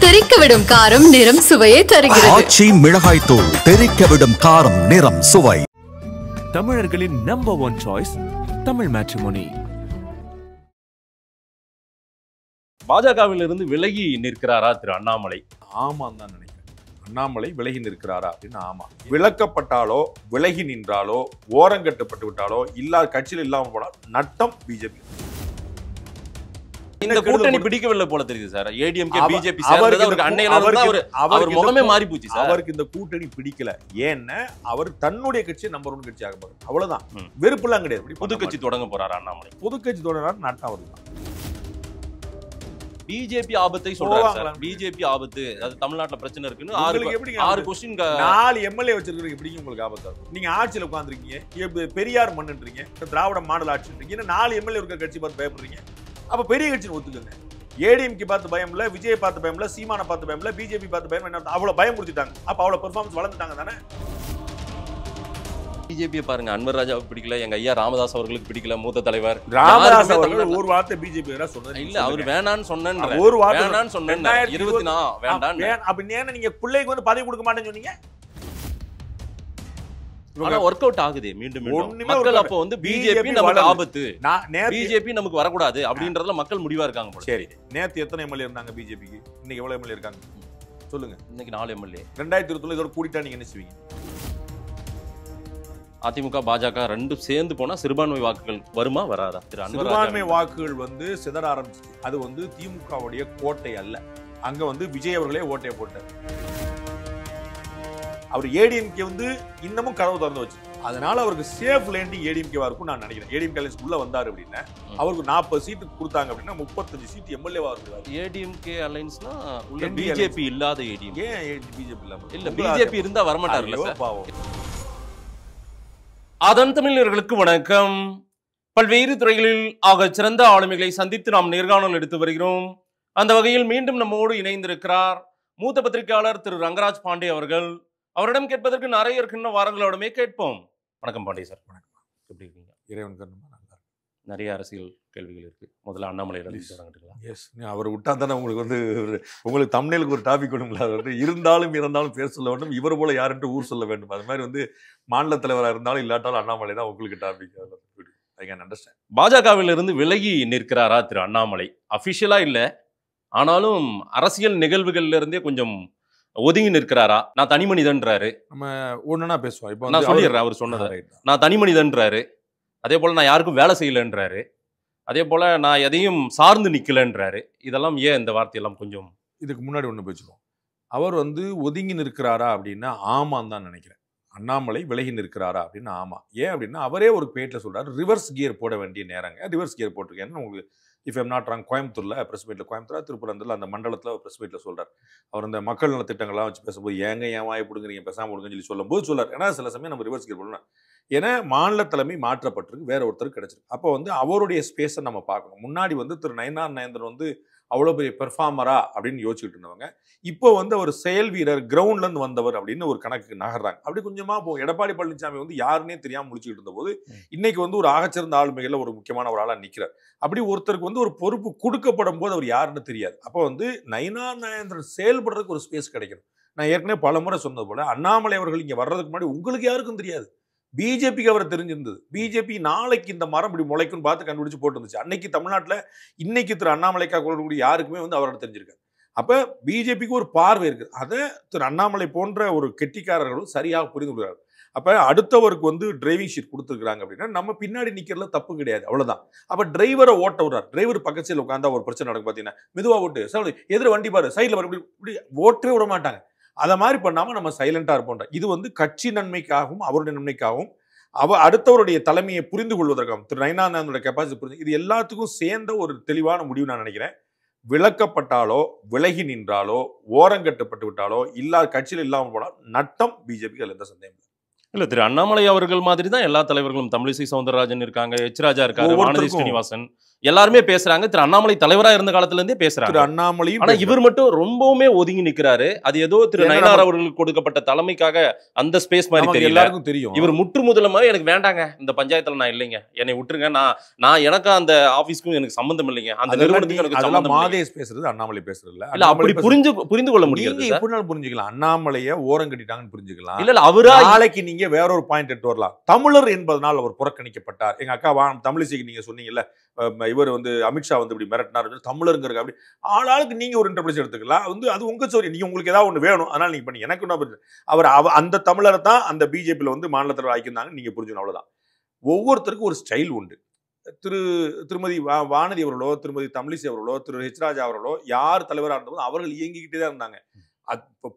தெறிக்கவிடும் காரம் நிறம் சுவையை தருகிறது. ஆச்சி மிளகாய் தூள் தெறிக்கவிடும் காரம் நிறம் சுவை. தமிழர்களின் நம்பர் 1 சாய்ஸ் தமிழ் மேட்ரிமோனி. பாஜகவிலிருந்து விலகி நிற்கிறாரா திரு அண்ணாமலை? ஆமான்னு தான் நினைக்கிறேன். அண்ணாமலை விலகி நிற்கிறாரா அப்படின்னு ஆமா. விலக்கப்பட்டாலோ விலகி நின்றாலோ ஓரங்கட்டப்பட்டு விட்டாலோ கட்சியில் இல்லாமல் போனால் நட்டம் பிஜேபி. இந்த கூட்டணி பிடிக்கவில்லை போல தெரியுது சார். ஏடிஎம்கே பிஜேபி சேர்ந்தது அவருக்கு அன்னையில இருந்து அவர் முகமே மாறி போச்சு சார். அவருக்கு இந்த கூட்டணி பிடிக்கல. ஏன்னா அவர் தன்னுடைய கட்சி நம்பர் 1 கட்சி ஆக போறாரு. அவ்வளவுதான். வெறுப்புலாம் கிடையாது. புது கட்சி தொடங்க போறாரு அண்ணாமலை. புது கட்சி தொடங்கினார் நட்டம் அவர்தான். பிஜேபி ஆபத்தை சொல்றாங்க. பிஜேபி ஆபத்து, அது தமிழ்நாட்டுல பிரச்சனை இருக்குன்னு 6 क्वेश्चन 4 எம்எல்ஏ வச்சிருக்கீங்க. எப்படி உங்களுக்கு ஆபத்தா இருக்கும்? நீங்க ஆட்சியில உட்கார்ந்திருக்கீங்க, பெரியார் மண்ணுன்றீங்க, திராவிட மாடல் ஆட்சின்றீங்க, 4 எம்எல்ஏ இருக்க கட்சி பார்த்து பயப்படுறீங்க. அப்ப பெரிய கட்சின்னு ஒத்துக்கங்க. ஏடிஎம்கே பார்த்து பயம் இல்ல, விஜய் பார்த்து பயம் இல்ல, சீமானை பார்த்து பயம் இல்ல, பிஜேபி பார்த்து பயம் என்ன? அவ்வளவு பயம் கொடுத்துட்டாங்க. அப்ப அவ்வளவு பெர்ஃபார்மன்ஸ் வளர்ந்துட்டாங்க தானே. பிஜேபியை பாருங்க, அன்வர் ராஜாவுக்கு பிடிக்கல, எங்க ஐயா ராமதாஸ் அவர்களுக்கு பிடிக்கல, மூத்த தலைவர் ராமதாஸ் அவர்கள் ஒரு வார்த்தை பிஜேபி சொன்னது இல்ல. அவர் வேணான்னு சொன்னேன், ஒரு வார்த்தை வேணான்னு சொன்னேன். 24 வேண்டாம். அப்ப ஏன்னா நீங்க பிள்ளைக்கு வந்து பதவி கொடுக்க மாட்டேன்னு சொன்னீங்க. ஆனா வொர்க் அவுட் ஆகுது. மீண்டும் மக்கள் அப்போ வந்து பிஜேபி நமக்கு ஆபத்து, பிஜேபி நமக்கு வரக்கூடாது அப்படின்றதுல மக்கள் முடிவா இருக்காங்க. சரி, நேத்து எத்தனை எம்எல்ஏ இருந்தாங்க பிஜேபிக்கு? இன்னைக்கு எவ்வளவு எம்எல்ஏ இருக்காங்க சொல்லுங்க. இன்னைக்கு 4 எம்எல்ஏ. 2020 இதோட கூட்டிட்டா நீங்க என்ன செய்வீங்க? அதிமுக பாஜக ரெண்டும் சேர்ந்து போனா சிறுபான்மை வாக்குகள் வருமா வராதா? சிறுபான்மை வாக்குகள் வந்து சிதற ஆரம்பிச்சு. அது வந்து திமுகவுடைய கோட்டை அல்ல. அங்க வந்து விஜய் அவர்களே ஓட்டையை போட்டார். அவர் ஏடிஎம்கே வந்து இன்னமும் கதவு திறந்து வச்சு, அதனால அவருக்கு சேஃப் லேண்டிங் ஏடிஎம்கேவா இருக்கும் நான் நினைக்கிறேன். ஏடிஎம்கே உள்ள வந்தாரு அப்படின்னா அவருக்கு 40 சீட்டு கொடுத்தாங்க அப்படின்னா 35 சீட் எம்எல்ஏவா இருக்காரு. ஏடிஎம்கே அலைன்ஸ்னா உள்ள பிஜேபி இல்லாத ஏடிஎம்கே. ஏன் பிஜேபி இல்லாம? இல்ல, பிஜேபி இருந்தா வர மாட்டாருல்ல சார். பாவம். அதன் தமிழர்களுக்கு வணக்கம். பல்வேறு துறைகளில் ஆக சிறந்த ஆளுமைகளை சந்தித்து நாம் நேர்காணல் எடுத்து வருகிறோம். அந்த வகையில் மீண்டும் நம்மோடு இணைந்திருக்கிறார் மூத்த பத்திரிகையாளர் திரு ரங்கராஜ் பாண்டே அவர்கள். அவரிடம் கேட்பதற்கு நிறைய இருக்கின்ற வாரங்களோடமே கேட்போம். வணக்கம் பாண்டே சார். வணக்கம். எப்படி இருக்கீங்க? இறைவன் கருணை நல்லா இருக்கு. நிறைய அரசியல் கேள்விகள் இருக்கு. முதல்ல அண்ணாமலையிடம் எஸ், அவர் விட்டா தானே உங்களுக்கு வந்து உங்களுக்கு தமிழுக்கு ஒரு டாபிக் வேணுங்களா? வந்து இருந்தாலும் பேர் சொல்ல வேண்டும், இவர் போல யாருன்ட்டு ஊர் சொல்ல வேண்டும். அது மாதிரி வந்து மாநில தலைவராக இருந்தாலும் இல்லாட்டாலும் அண்ணாமலை தான் உங்களுக்கு டாபிக். I can understand. பாஜகவிலிருந்து விலகி நிற்கிறாரா திரு அண்ணாமலை? அபிஷியலா இல்ல, ஆனாலும் அரசியல் நிகழ்வுகள்ல இருந்தே கொஞ்சம் ஒதுங்கி நிற்கிறாரா? நான் தனி மனிதன்றாரு. நம்ம ஒண்ணுனா பேசுவோம். இப்போ நான் சொல்லிடுறேன் அவர் சொன்னதை. நான் தனி மனிதன்றாரு. அதே போல நான் யாருக்கும் வேலை செய்யலன்றாரு. அதே போல நான் எதையும் சார்ந்து நிக்கலன்றாரு. இதெல்லாம் ஏன் இந்த வார்த்தையெல்லாம் கொஞ்சம் இதுக்கு முன்னாடி ஒன்று பேசுவோம். அவர் வந்து ஒதுங்கி நிற்கிறாரா அப்படின்னா ஆமான்னு தான் நினைக்கிறேன். அண்ணாமலை விலகி நிற்கிறாரா அப்படின்னா ஆமா. ஏன் அப்படின்னா அவரே ஒரு பேட்டில் சொல்றாரு, ரிவர்ஸ் கியர் போட வேண்டிய நேரங்க. ரிவர்ஸ் கியர் போட்டிருக்கேன்னு உங்களுக்கு இஃப் எம் நாட் ராங் கோயம்புத்தூர்ல பிரஸ் மீட்ல, கோயம்புத்தூர் திருப்பரந்தூர்ல அந்த மண்டலத்தில் பிரஸ் மீட்ல சொல்றாரு. அவர் அந்த மக்கள் நல திட்டங்கள்லாம் வச்சு பேசும்போது ஏங்க ஏன் வாயை பிடுங்குறீங்க, பேசாம கொடுங்கன்னு சொல்லி சொல்லும்போது சொல்றாரு. ஏன்னா சில சமயம் நம்ம ரிவர்ஸ் கியர் போடணும். ஏன்னா மாநில தலைமை மாற்றப்பட்டிருக்கு, வேற ஒருத்தருக்கு கிடைச்சிருக்கு. அப்போ வந்து அவருடைய ஸ்பேஸை நம்ம பார்க்கணும். முன்னாடி வந்து திரு நயினார் நாகேந்திரன் வந்து அவ்வளோ பெரிய பெர்ஃபார்மரா அப்படின்னு யோசிச்சுட்டு இருந்தவங்க இப்போ வந்து அவர் செயல் வீரர், கிரவுண்ட்ல இருந்து வந்தவர் அப்படின்னு ஒரு கணக்கு நகர்றாங்க. அப்படி கொஞ்சமா எடப்பாடி பழனிசாமி வந்து யாருன்னே தெரியாம முடிச்சுட்டு இருந்த போது இன்னைக்கு வந்து ஒரு ஆகச்சிறந்த ஆளுமைகள்ல ஒரு முக்கியமான ஒரு ஆளா நிக்கிறார். அப்படி ஒருத்தருக்கு வந்து ஒரு பொறுப்பு கொடுக்கப்படும் போது அவர் யாருன்னு தெரியாது. அப்போ வந்து நயினார் நாகேந்திரன் செயல்படுறதுக்கு ஒரு ஸ்பேஸ் கிடைக்கணும். நான் ஏற்கனவே பல முறை சொன்னது போல அண்ணாமலை அவர்கள் இங்க வர்றதுக்கு முன்னாடி உங்களுக்கு யாருக்கும் தெரியாது. பிஜேபிக்கு அவரை தெரிஞ்சிருந்தது. பிஜேபி நாளைக்கு இந்த மரம் இப்படி முளைக்குன்னு பார்த்து கண்டுபிடிச்சு போட்டு இருந்துச்சு. அன்னைக்கு தமிழ்நாட்டில் இன்னைக்கு திரு அண்ணாமலைக்கா கொள்ளக்கூடிய யாருக்குமே வந்து அவரோட தெரிஞ்சிருக்காரு. அப்ப பிஜேபிக்கு ஒரு பார்வை இருக்கு. அதை திரு அண்ணாமலை போன்ற ஒரு கெட்டிக்காரர்களும் சரியாக புரிந்து கொள்கிறார். அப்ப அடுத்தவருக்கு வந்து டிரைவிங் ஷீட் கொடுத்துருக்காங்க அப்படின்னா நம்ம பின்னாடி நிக்கிறதுல தப்பு கிடையாது, அவ்வளவுதான். அப்ப டிரைவரை ஓட்ட விடுறாரு. டிரைவர் பக்கத்து சைடில் உட்காந்தா ஒரு பிரச்சனை நடக்கும். பாத்தீங்கன்னா மெதுவா ஓட்டு, எதிர வண்டி பாரு, சைட்ல பாரு, இப்படி ஓட்டவே விட மாட்டாங்க. அதை மாதிரி பண்ணாம நம்ம சைலண்டா இருப்போம். இது வந்து கட்சி நன்மைக்காகவும் அவருடைய நன்மைக்காகவும் அடுத்தவருடைய தலைமையை புரிந்து கொள்வதற்காகவும் திரு நயினார் நாகேந்திரனுடைய கெப்பாசிட்டி புரிஞ்சு இது எல்லாத்துக்கும் சேர்ந்த ஒரு தெளிவான முடிவு நான் நினைக்கிறேன். விலக்கப்பட்டாலோ விலகி நின்றாலோ ஓரங்கட்டப்பட்டு விட்டாலோ கட்சியில் இல்லாமல் போனால் நட்டம் பிஜேபிக்கு. அதில் எந்த சந்தேகம் இல்லை. இல்ல திரு அண்ணாமலை அவர்கள் மாதிரி தான் எல்லா தலைவர்களும் தமிழிசை சவுந்தரராஜன் இருக்காங்க, எச் ராஜா இருக்காரு, வானதி ஒவ்வொருத்தருக்கும் ஸ்ரீனிவாசன் எல்லாருமே பேசுறாங்க. திரு அண்ணாமலை தலைவரா இருந்த காலத்துல இருந்தே திரு பேசுறாங்க. அண்ணாமலையும் ஆனா இவர் மட்டும் ரொம்பவுமே ஒதுங்கி நிக்கிறாரு. அது ஏதோ திரு ஏன்னா நயினார் அவர்களுக்கு கொடுக்கப்பட்ட தலைமைக்காக அந்த ஸ்பேஸ் மாதிரி நமக்கு தெரியல. எல்லாருக்கும் தெரியும். இவர் முற்று முதலமா எனக்கு வேண்டாங்க, இந்த பஞ்சாயத்துல நான் இல்லைங்க, என்னை விட்டுருங்க, நான் எனக்கு அந்த ஆபீஸ்க்கும் எனக்கு சம்பந்தம் இல்லைங்க, அந்த நிறுவனத்துக்கு எனக்கு அதெல்லாம் சம்பந்தம் இல்லைங்க. மாதேஷ் பேசுறது அண்ணாமலை பேசுறது இல்ல. இல்ல அப்படி புரிந்து கொள்ள முடியாது நீங்க சார். எப்படினாலும் புரிஞ்சுக்கலாம். அண்ணாமலைய ஓரம் கட்டிட்டாங்கன்னு புரிஞ்சுக்கலாம். இல்ல அவரா நாளைக்கு நீங்க வேற ஒரு பாயிண்ட் எடுத்து வரலாம். தமிழர் என்பதனால் அவர் புறக்கணிக்கப்பட்டார். எங்க அக்கா தமிழிசைக்கு நீங்க சொன்னீங்கல்ல, இவர் வந்து அமித்ஷா வந்து இப்படி மிரட்டினார், தமிழருங்கிற அப்படி ஆளாளுக்கு நீங்க ஒரு இன்டர்பிரேஷன் எடுத்துக்கலாம். வந்து அது உங்க சோரி, நீங்க உங்களுக்கு ஏதாவது ஒண்ணு வேணும் அதனால நீங்க பண்ணி எனக்கு என்ன அவர் அந்த தமிழரை தான் அந்த பிஜேபியில வந்து மாநில தலைவர் ஆக்கியிருந்தாங்க. நீங்க புரிஞ்சுக்கணும், அவ்வளவுதான். ஒவ்வொருத்தருக்கும் ஒரு ஸ்டைல் உண்டு. திருமதி வானதி அவர்களோ, திருமதி தமிழிசை அவர்களோ, திரு ஹெச் ராஜா அவர்களோ யார் தலைவராக இருந்தபோது அவர்கள் இயங்கிக்கிட்டே தான் இருந்தாங்க.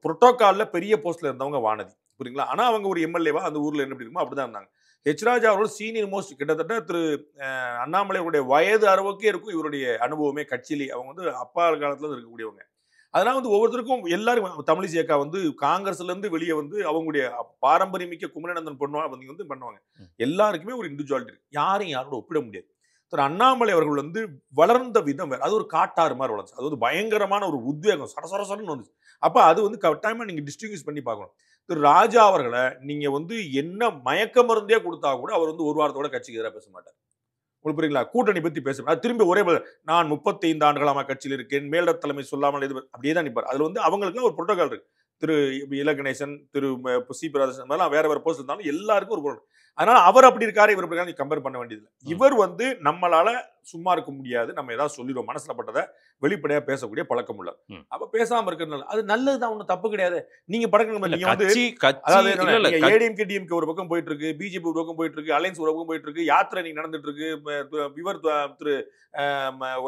புரோட்டோகால்ல பெரிய போஸ்ட்ல இருந்தவங்க வானதி, புரியுங்களா? ஆனா அவங்க ஒரு எம்எல்ஏவா அந்த ஊர்ல என்ன இருக்குமோ அப்படிதான் இருந்தாங்க. ஹெச் ராஜா அவர்கள் சீனியர் மோஸ்ட், கிட்டத்தட்ட திரு அண்ணாமலையுடைய வயது அளவுக்கே இருக்கும் இவருடைய அனுபவமே கட்சியிலே. அவங்க வந்து அப்பா காலத்துல இருந்து இருக்கக்கூடியவங்க. அதனால வந்து ஒவ்வொருத்தருக்கும் எல்லாரும் தமிழிசை அக்கா வந்து காங்கிரஸ்ல இருந்து வெளியே வந்து அவங்களுடைய பாரம்பரியமிக்க குமரநந்தன் வந்து பண்ணுவாங்க. எல்லாருக்குமே ஒரு இண்டிவிஜுவாலிட்டி இருக்கு. யாரையும் யாரோட ஒப்பிட முடியாது. திரு அண்ணாமலை அவர்கள் வந்து வளர்ந்த விதம் வேறு. அது ஒரு காட்டாறு மாதிரி வளர்ச்சி. அது வந்து பயங்கரமான ஒரு உத்வேகம், சரசரசரன்னு வந்துச்சு. அப்ப அது வந்து கட்டாயமா நீங்க டிஸ்டிங்விஷ் பண்ணி பார்க்கணும். திரு ராஜா அவர்களை நீங்க வந்து என்ன மயக்க மருந்தே கொடுத்தா கூட அவர் வந்து ஒரு வாரத்தோட கட்சிக்கு எதிராக பேச மாட்டார். உங்களுக்கு புரியுங்களா? கூட்டணி பத்தி பேசுறேன் திரும்பி ஒரே நான் 35 ஆண்டுகளாக கட்சியில் இருக்கேன், மேல தலைமை சொல்லாமல் இது அப்படியே தான் நிற்பார். அதுல வந்து அவங்களுக்கு ஒரு புரோட்டோகால் இருக்கு. திரு இலகணேசன், திரு சி பிரதர்சன் வேற வேற போஸ்ட் இருந்தாலும் எல்லாருக்கும் ஒரு புரோட்டோகால். அதனால அவர் அப்படி இருக்காரு, இவர் அப்படி இருக்காரு, கம்பேர் பண்ண வேண்டியது. இவர் வந்து நம்மளால சும்மா இருக்க முடியாது, நம்ம ஏதாவது சொல்லிடுவோம், மனசுல பட்டதை வெளிப்படையா பேசக்கூடிய பழக்கம் உள்ள. அப்ப பேசாம இருக்கிறதுனால அது நல்லதுதான், ஒன்றும் தப்பு கிடையாது. நீங்க பழக்கம் நீங்க வந்து ஏடிஎம்கே டிஎம்கே ஒரு பக்கம் போயிட்டு இருக்கு, பிஜேபி ஒரு பக்கம் போயிட்டு இருக்கு, அலையன்ஸ் ஒரு பக்கம் போயிட்டு இருக்கு, யாத்திரை நீங்க நடந்துட்டு இருக்கு. இவர் திரு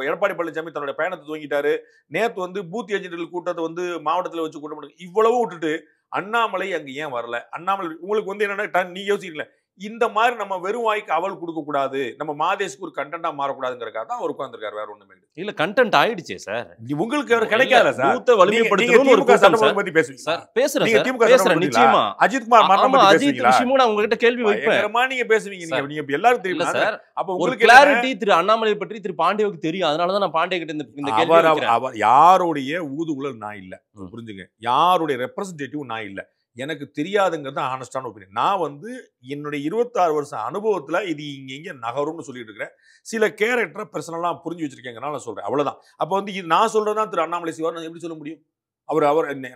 எடப்பாடி பழனிசாமி தன்னுடைய பயணத்தை துவங்கிட்டாரு. நேத்து வந்து பூத் ஏஜென்ட்கள் கூட்டத்தை வந்து மாவட்டத்தில் வச்சு கூட்டம் பண்ணி இவ்வளவு விட்டுட்டு அண்ணாமலை அங்க ஏன் வரல? அண்ணாமலை உங்களுக்கு வந்து என்னன்னா நீ யோசிக்கல, இந்த மாதிரி நம்ம வெறும் வாய்க்கு அவள் கொடுக்க கூடாது, நம்ம மாதேஷ்க்கு ஒரு கண்டென்ட்டா மாறக்கூடாதுங்கிறக்காக தான் அவர் உட்கார்ந்திருக்காரு, வேற ஒண்ணுமே இல்ல. கண்டென்ட் ஆயிடுச்சே சார், உங்களுக்கு அவர் கிடைக்காத சார். பூத்த வலிமைப்படுத்தணும் ஒரு கூட்டம் சார். பத்தி பேசுவீங்க சார், பேசுறேன் சார், பேசுறேன் நிச்சயமா. அஜித் குமார் மரணம் பத்தி அஜித் விஷயமும் நான் உங்ககிட்ட கேள்வி வைப்பேன். நீங்க பேசுவீங்க, நீங்க எல்லாரும் தெரியும் சார். அப்ப உங்களுக்கு கிளாரிட்டி திரு அண்ணாமலை பற்றி திரு பாண்டியவுக்கு தெரியும், அதனால தான் நான் பாண்டிய கிட்ட இந்த கேள்வி வைக்கிறேன். அவர் யாருடைய ஊதுகுழல் நான் இல்ல, புரிஞ்சுங்க. யாருடைய ரெப்ரசன்டேட்டிவ் நான் இல்ல. எனக்கு தெரியாதுங்கிறது ஆனஸ்டான ஒப்பீனியன். நான் வந்து என்னுடைய 26 வருஷம் அனுபவத்துல இது இங்க நகரும்னு சொல்லிட்டு இருக்கிறேன். சில கேரக்டரை பர்சனலா புரிஞ்சு வச்சிருக்கேங்கனால நான் சொல்றேன், அவ்வளவுதான். அப்ப வந்து இது நான் சொல்றதுதான் திரு அண்ணாமலை செய்வார், நான் எப்படி சொல்ல முடியும்?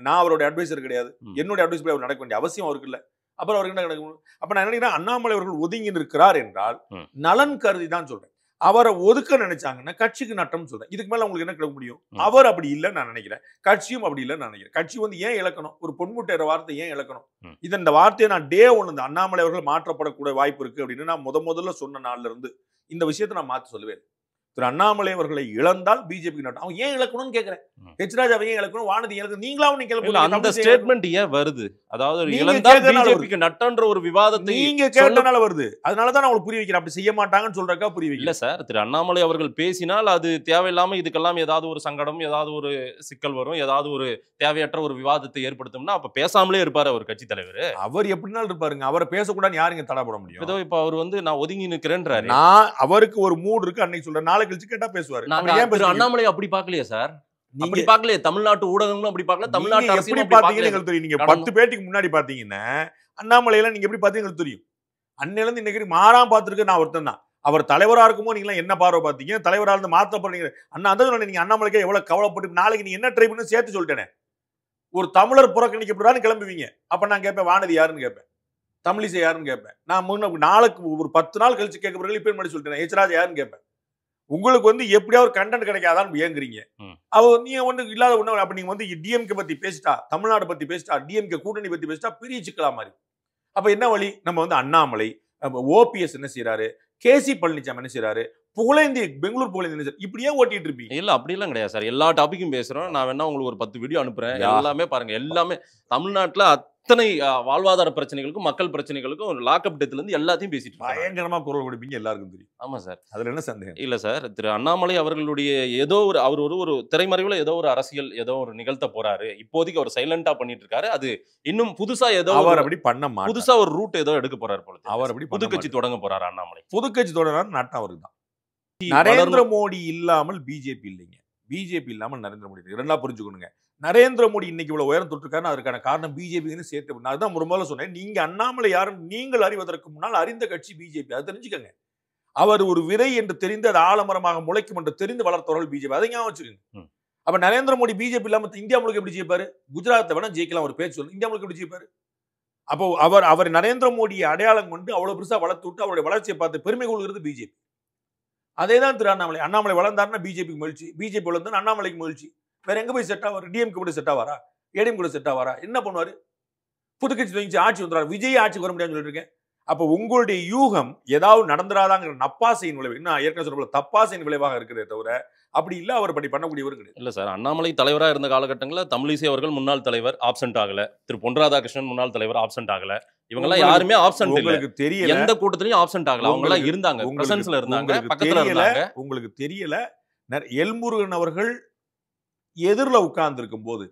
நான் அவருடைய அட்வைசர் கிடையாது, என்னுடைய அட்வைஸ் அவர் நடக்க வேண்டிய அவசியம் அவருக்கு இல்ல. அப்புறம் அவருக்கு என்ன நடக்கும்? அப்ப நான் நினைக்கிறேன் அண்ணாமலை அவர்கள் ஒதுங்கி நிற்கிறார் என்றால் நலன் கருதி தான் சொல்றேன். அவரை ஒதுக்க நினைச்சாங்கன்னா கட்சிக்கு நட்டம் சொல்றேன். இதுக்கு மேல உங்களுக்கு என்ன கிடைக்க முடியும்? அவர் அப்படி இல்லைன்னு நான் நினைக்கிறேன், கட்சியும் அப்படி இல்லைன்னு நான் நினைக்கிறேன். கட்சி வந்து ஏன் இழக்கணும்? ஒரு பொன்முட்டைற வார்த்தை ஏன் இழக்கணும்? இந்த வார்த்தையை நான் டே ஒன்று அண்ணாமலை அவர்கள் மாற்றப்படக்கூடிய வாய்ப்பு இருக்கு அப்படின்னு நான் முதல்ல சொன்ன நாள்ல இருந்து இந்த விஷயத்தை நான் மாற்றி சொல்லுவேன். திரு அண்ணாமலை அவர்களை இழந்தால் பிஜேபி நட்டம். அவன் ஏன் இழக்கணும்னு கேட்கிறேன். ஹெச் ராஜாவை ஏன் இழக்கணும், வானதி இழக்கணும், நீங்களா அந்த ஸ்டேட்மெண்ட் ஏன் வருது? அதாவது இழந்தால் பிஜேபிக்கு நட்டன்ற ஒரு விவாதத்தை நீங்க கேட்டனால வருது. அதனால தான் நான் உங்களுக்கு புரிய வைக்கிறேன். அப்படி செய்ய மாட்டாங்கன்னு சொல்றக்கா புரிய வைக்கல. இல்ல சார், திரு அண்ணாமலை அவர்கள் பேசினால் அது தேவையில்லாம இதுக்கெல்லாம் ஏதாவது ஒரு சங்கடம், ஏதாவது ஒரு சிக்கல் வரும், ஏதாவது ஒரு தேவையற்ற ஒரு விவாதத்தை ஏற்படுத்தும்னா அப்ப பேசாமலே இருப்பாரு அவர் கட்சி தலைவர். அவர் எப்படினாலும் இருப்பாருங்க. அவரை பேசக்கூடாதுன்னு யாருங்க தடை போட முடியும்? ஏதோ இப்ப அவர் வந்து நான் ஒதுங்கி நிற்கிறேன்றாரு. நான் அவருக்கு ஒரு மூட் இருக்கு, அன்னைக்கு சொல்றேன், நாளை கழிச்சு கேட்டா பேசுவாரு. அண்ணாமலை அப்படி பாக்கலையா சார்? அப்படி பாக்கலையே, தமிழ்நாட்டு ஊடகங்களும் அப்படி பாக்கல, தமிழ்நாட்டு அரசியலும் எப்படி பாத்தீங்கன்னு தெரியும். நீங்க 10 பேட்டிக்கு முன்னாடி பாத்தீங்கன்னா அண்ணாமலையெல்லாம் நீங்க எப்படி பாத்தீங்கன்னு தெரியும். அன்னையில இருந்து இன்னைக்கு மாறாம பாத்துருக்கு நான் ஒருத்தன் தான். அவர் தலைவரா இருக்குமோ நீங்க என்ன பார்வை பாத்தீங்க? தலைவரா இருந்து மாற்றப்படுறீங்க. அண்ணா அந்த நீங்க அண்ணாமலைக்கே எவ்வளவு கவலைப்பட்டு நாளைக்கு நீங்க என்ன ட்ரை பண்ணு சேர்த்து சொல்லிட்டேனே. ஒரு தமிழர் புறக்கணிக்கப்படுறான்னு கிளம்புவீங்க. அப்ப நான் கேட்பேன் வானதி யாருன்னு கேட்பேன், தமிழிசை யாருன்னு கேட்பேன். நான் நாளைக்கு ஒரு 10 நாள் கழிச்சு கேட்க பிறகு இப்ப மாதிரி சொல்லிட்டேன் ஹெச் ராஜா யாருன்னு கேட்பேன். உங்களுக்கு வந்து எப்படியா ஒரு கண்டென்ட் கிடைக்காதான்னு ஏங்குறீங்க. அவ நீங்க ஒண்ணு இல்லாத ஒண்ணு. அப்ப நீங்க வந்து டிஎம்கே பத்தி பேசிட்டா, தமிழ்நாடு பத்தி பேசிட்டா, டிஎம்கே கூட்டணி பத்தி பேசிட்டா பெரிய சிக்கலா மாதிரி. அப்ப என்ன வழி? நம்ம வந்து அண்ணாமலை, ஓபிஎஸ் என்ன செய்யறாரு, கேசி பழனிசாமி என்ன செய்யறாரு, புகழேந்தி பெங்களூர் புகழேந்தி இப்படியே ஓட்டிட்டு இருப்பீங்க. இல்ல அப்படி எல்லாம் கிடையாது சார். எல்லா டாபிக்கும் பேசுறோம். நான் வேணா உங்களுக்கு ஒரு 10 வீடியோ அனுப்புறேன். எல்லாமே பாருங்க, எல்லாமே தமிழ்நாட்டுல அத்தனை வாழ்வாதார பிரச்சனைகளுக்கும் மக்கள் பிரச்சனைகளுக்கும் லாக்அப் டெத்ல இருந்து எல்லாத்தையும் பேசிட்டு இருக்காங்க. பயங்கரமா குரல் கொடுப்பீங்க, எல்லாருக்கும் தெரியும். ஆமா சார். அதுல என்ன சந்தேகம்? இல்ல சார், திரு அண்ணாமலை அவர்களுடைய ஏதோ ஒரு அவர் ஒரு திரைமறைவுல ஏதோ ஒரு அரசியல் ஏதோ ஒரு நிகழ்த்த போறாரு. இப்போதைக்கு அவர் சைலண்டா பண்ணிட்டு இருக்காரு. அது இன்னும் புதுசா ஏதோ அவர் அப்படி பண்ண மாட்டார். புதுசா ஒரு ரூட் ஏதோ எடுக்க போறாரு போல. அவர் அப்படி புது கட்சி தொடங்க போறாரு அண்ணாமலை. புதுக்கட்சி தொடரார் நாட்டம் அவருக்கு தான். நரேந்திர மோடி இல்லாமல் பிஜேபி இல்லைங்க, பிஜேபி இல்லாமல் நரேந்திர மோடி. இரண்டா புரிஞ்சுக்கணுங்க. நரேந்திர மோடி இன்னைக்கு இவ்வளவு உயரம் தொட்டிருக்காருன்னு அதுக்கான காரணம் பிஜேபின்னு சேர்த்து. நான் அதுதான் முதல்ல சொன்னேன், நீங்க அண்ணாமலை யாரும் நீங்கள் அறிவதற்கு முன்னால் அறிந்த கட்சி பிஜேபி. அது தெரிஞ்சுக்கங்க. அவர் ஒரு விதை என்று தெரிந்து அது ஆலமரமாக முளைக்கும் என்று தெரிந்து வளர்த்தவர்கள் பிஜேபி. அதை ஞாபகம் வச்சுக்கோங்க. அப்ப நரேந்திர மோடி பிஜேபி இல்லாம இந்தியா முழுக்க எப்படி ஜெயிப்பாரு? குஜராத்தை வேணா ஜெயிக்கலாம் ஒரு பேச்சு சொல்லு, இந்தியா முழுக்க எப்படி ஜெயிப்பாரு? அப்போ அவர் நரேந்திர மோடியை அடையாளம் கொண்டு அவ்வளவு பெருசா வளர்த்து விட்டு அவருடைய வளர்ச்சியை பார்த்து பெருமை கொள்கிறது பிஜேபி. அதேதான் திரு அண்ணாமலை. அண்ணாமலை வளர்ந்தாருன்னா பிஜேபிக்கு மகிழ்ச்சி, பிஜேபி வளர்ந்தா அண்ணாமலைக்கு மகிழ்ச்சி. வேற எங்க போய் செட் ஆவார்? டிஎம்கே கூட செட் ஆவாரா? ஏடிஎம் கூட செட் ஆவாரா? என்ன பண்ணுவாரு? புதுக்கட்சி தொடங்கி ஆட்சி வந்துறாரு. விஜய் ஆட்சிக்கு வர முடியாதுன்னு சொல்லிட்டு இருக்கேன். அப்ப உங்களுடைய யூகம் ஏதாவது நடந்துராதாங்கிற நப்பாசையின் விளைவு, இன்னும் ஏற்கனவே சொல்ல தப்பாசையின் விளைவாக இருக்கிறதே தவிர அப்படி இல்ல. அவர் படி பண்ணக்கூடியவர் கிடையாது. இல்ல சார், அண்ணாமலை தலைவரா இருந்த காலகட்டங்களில் தமிழிசை அவர்கள் முன்னாள் தலைவர் ஆப்சென்ட் ஆகல, திரு பொன் ராதாகிருஷ்ணன் முன்னாள் தலைவர் ஆப்சென்ட் ஆகல, இவங்க எல்லாம் யாருமே ஆப்சென்ட் இல்ல. உங்களுக்கு தெரியல, எந்த கூட்டத்திலயும் ஆப்சென்ட் ஆகல. அவங்க எல்லாம் இருந்தாங்க, பிரசன்ஸ்ல இருந்தாங்க, பக்கத்துல இருந்தாங்க. உங்களுக்கு தெரியல. எல்முருகன் அவர்கள் எதிரில் உட்கார்ந்து இருக்கும் போது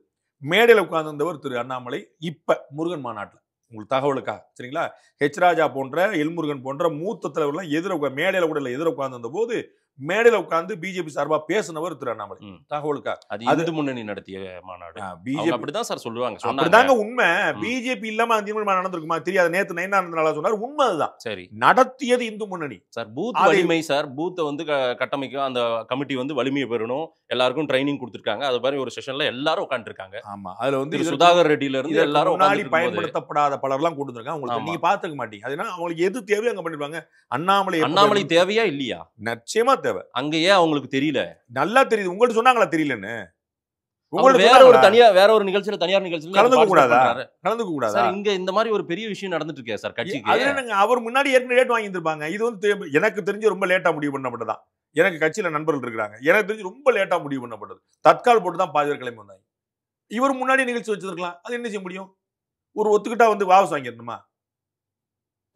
மேடையில் உட்கார்ந்து இருந்தவர் திரு அண்ணாமலை. இப்ப முருகன் மாநாட்டில் உங்களுக்கு தகவலுக்கா சரிங்களா, ஹெச் ராஜா போன்ற எல்முருகன் போன்ற மூத்த தலைவர்கள் எதிர மேடையில கூட எதிர உட்கார்ந்து இருந்த போது மேடையில உட்கார்ந்து பிஜேபி சார்பா பேசினவர் திரு அண்ணாமலை. தகவலுக்கா அது இந்து முன்னணி நடத்திய மாநாடு. பிஜேபி அப்படிதான் சார் சொல்லுவாங்க. அப்படிதாங்க உண்மை. பிஜேபி இல்லாம அந்த இந்து முன்னணி நடந்திருக்குமா தெரியாது. நேத்து நயனானந்தனால சொன்னார், உண்மை அதுதான். சரி, நடத்தியது இந்து முன்னணி சார். பூத் வலிமை சார், பூத்தை வந்து கட்டமைக்க அந்த கமிட்டி வந்து வலிமையை பெறணும், எல்லாருக்கும் ட்ரைனிங் கொடுத்துருக்காங்க. அது மாதிரி ஒரு செஷன்ல எல்லாரும் உட்கார்ந்து இருக்காங்க. ஆமா, அதுல வந்து சுதாகர் ரெட்டில இருந்து எல்லாரும் முன்னாடி பயன்படுத்தப்படாத பலர்லாம் கொண்டு வந்திருக்காங்க. உங்களுக்கு நீங்க பாத்துக்க மாட்டீங்க. அதனால அவங்களுக்கு எது தேவையோ அங்க பண்ணிருப்பாங்க. அண்ணாமலை தேவையா இல்லையா? நிச்சயமா தேவை. அங்க ஏன் அவங்களுக்கு தெரியல? நல்லா தெரியுது. உங்களுக்கு சொன்னாங்களா தெரியலன்னு? உங்களுக்கு வேற ஒரு வேற ஒரு நிகழ்ச்சியில, தனியார் நிகழ்ச்சியில கலந்துக்க கூடாதா? இங்க இந்த மாதிரி ஒரு பெரிய விஷயம் நடந்துட்டு இருக்கே சார் கட்சிக்கு. அவர் முன்னாடி ஏற்கனவே லேட் வாங்கி இருப்பாங்க. இது வந்து எனக்கு தெரிஞ்சு ரொம்ப லேட்டா முடிவு பண்ணப்பட்டதான். எனக்கு கட்சியில நண்பர்கள் இருக்காங்க, எனக்கு தெரிஞ்சு ரொம்ப லேட்டா முடிவு பண்ணப்பட்டது. தற்கால் போட்டு தான் பாதி பேர் கிளம்பி வந்தாங்க. இவர் முன்னாடி நிகழ்ச்சி வச்சிருக்கலாம். அது என்ன செய்ய முடியும்? ஒரு ஒத்துக்கிட்டா வந்து வாபஸ் வாங்கிடணுமா?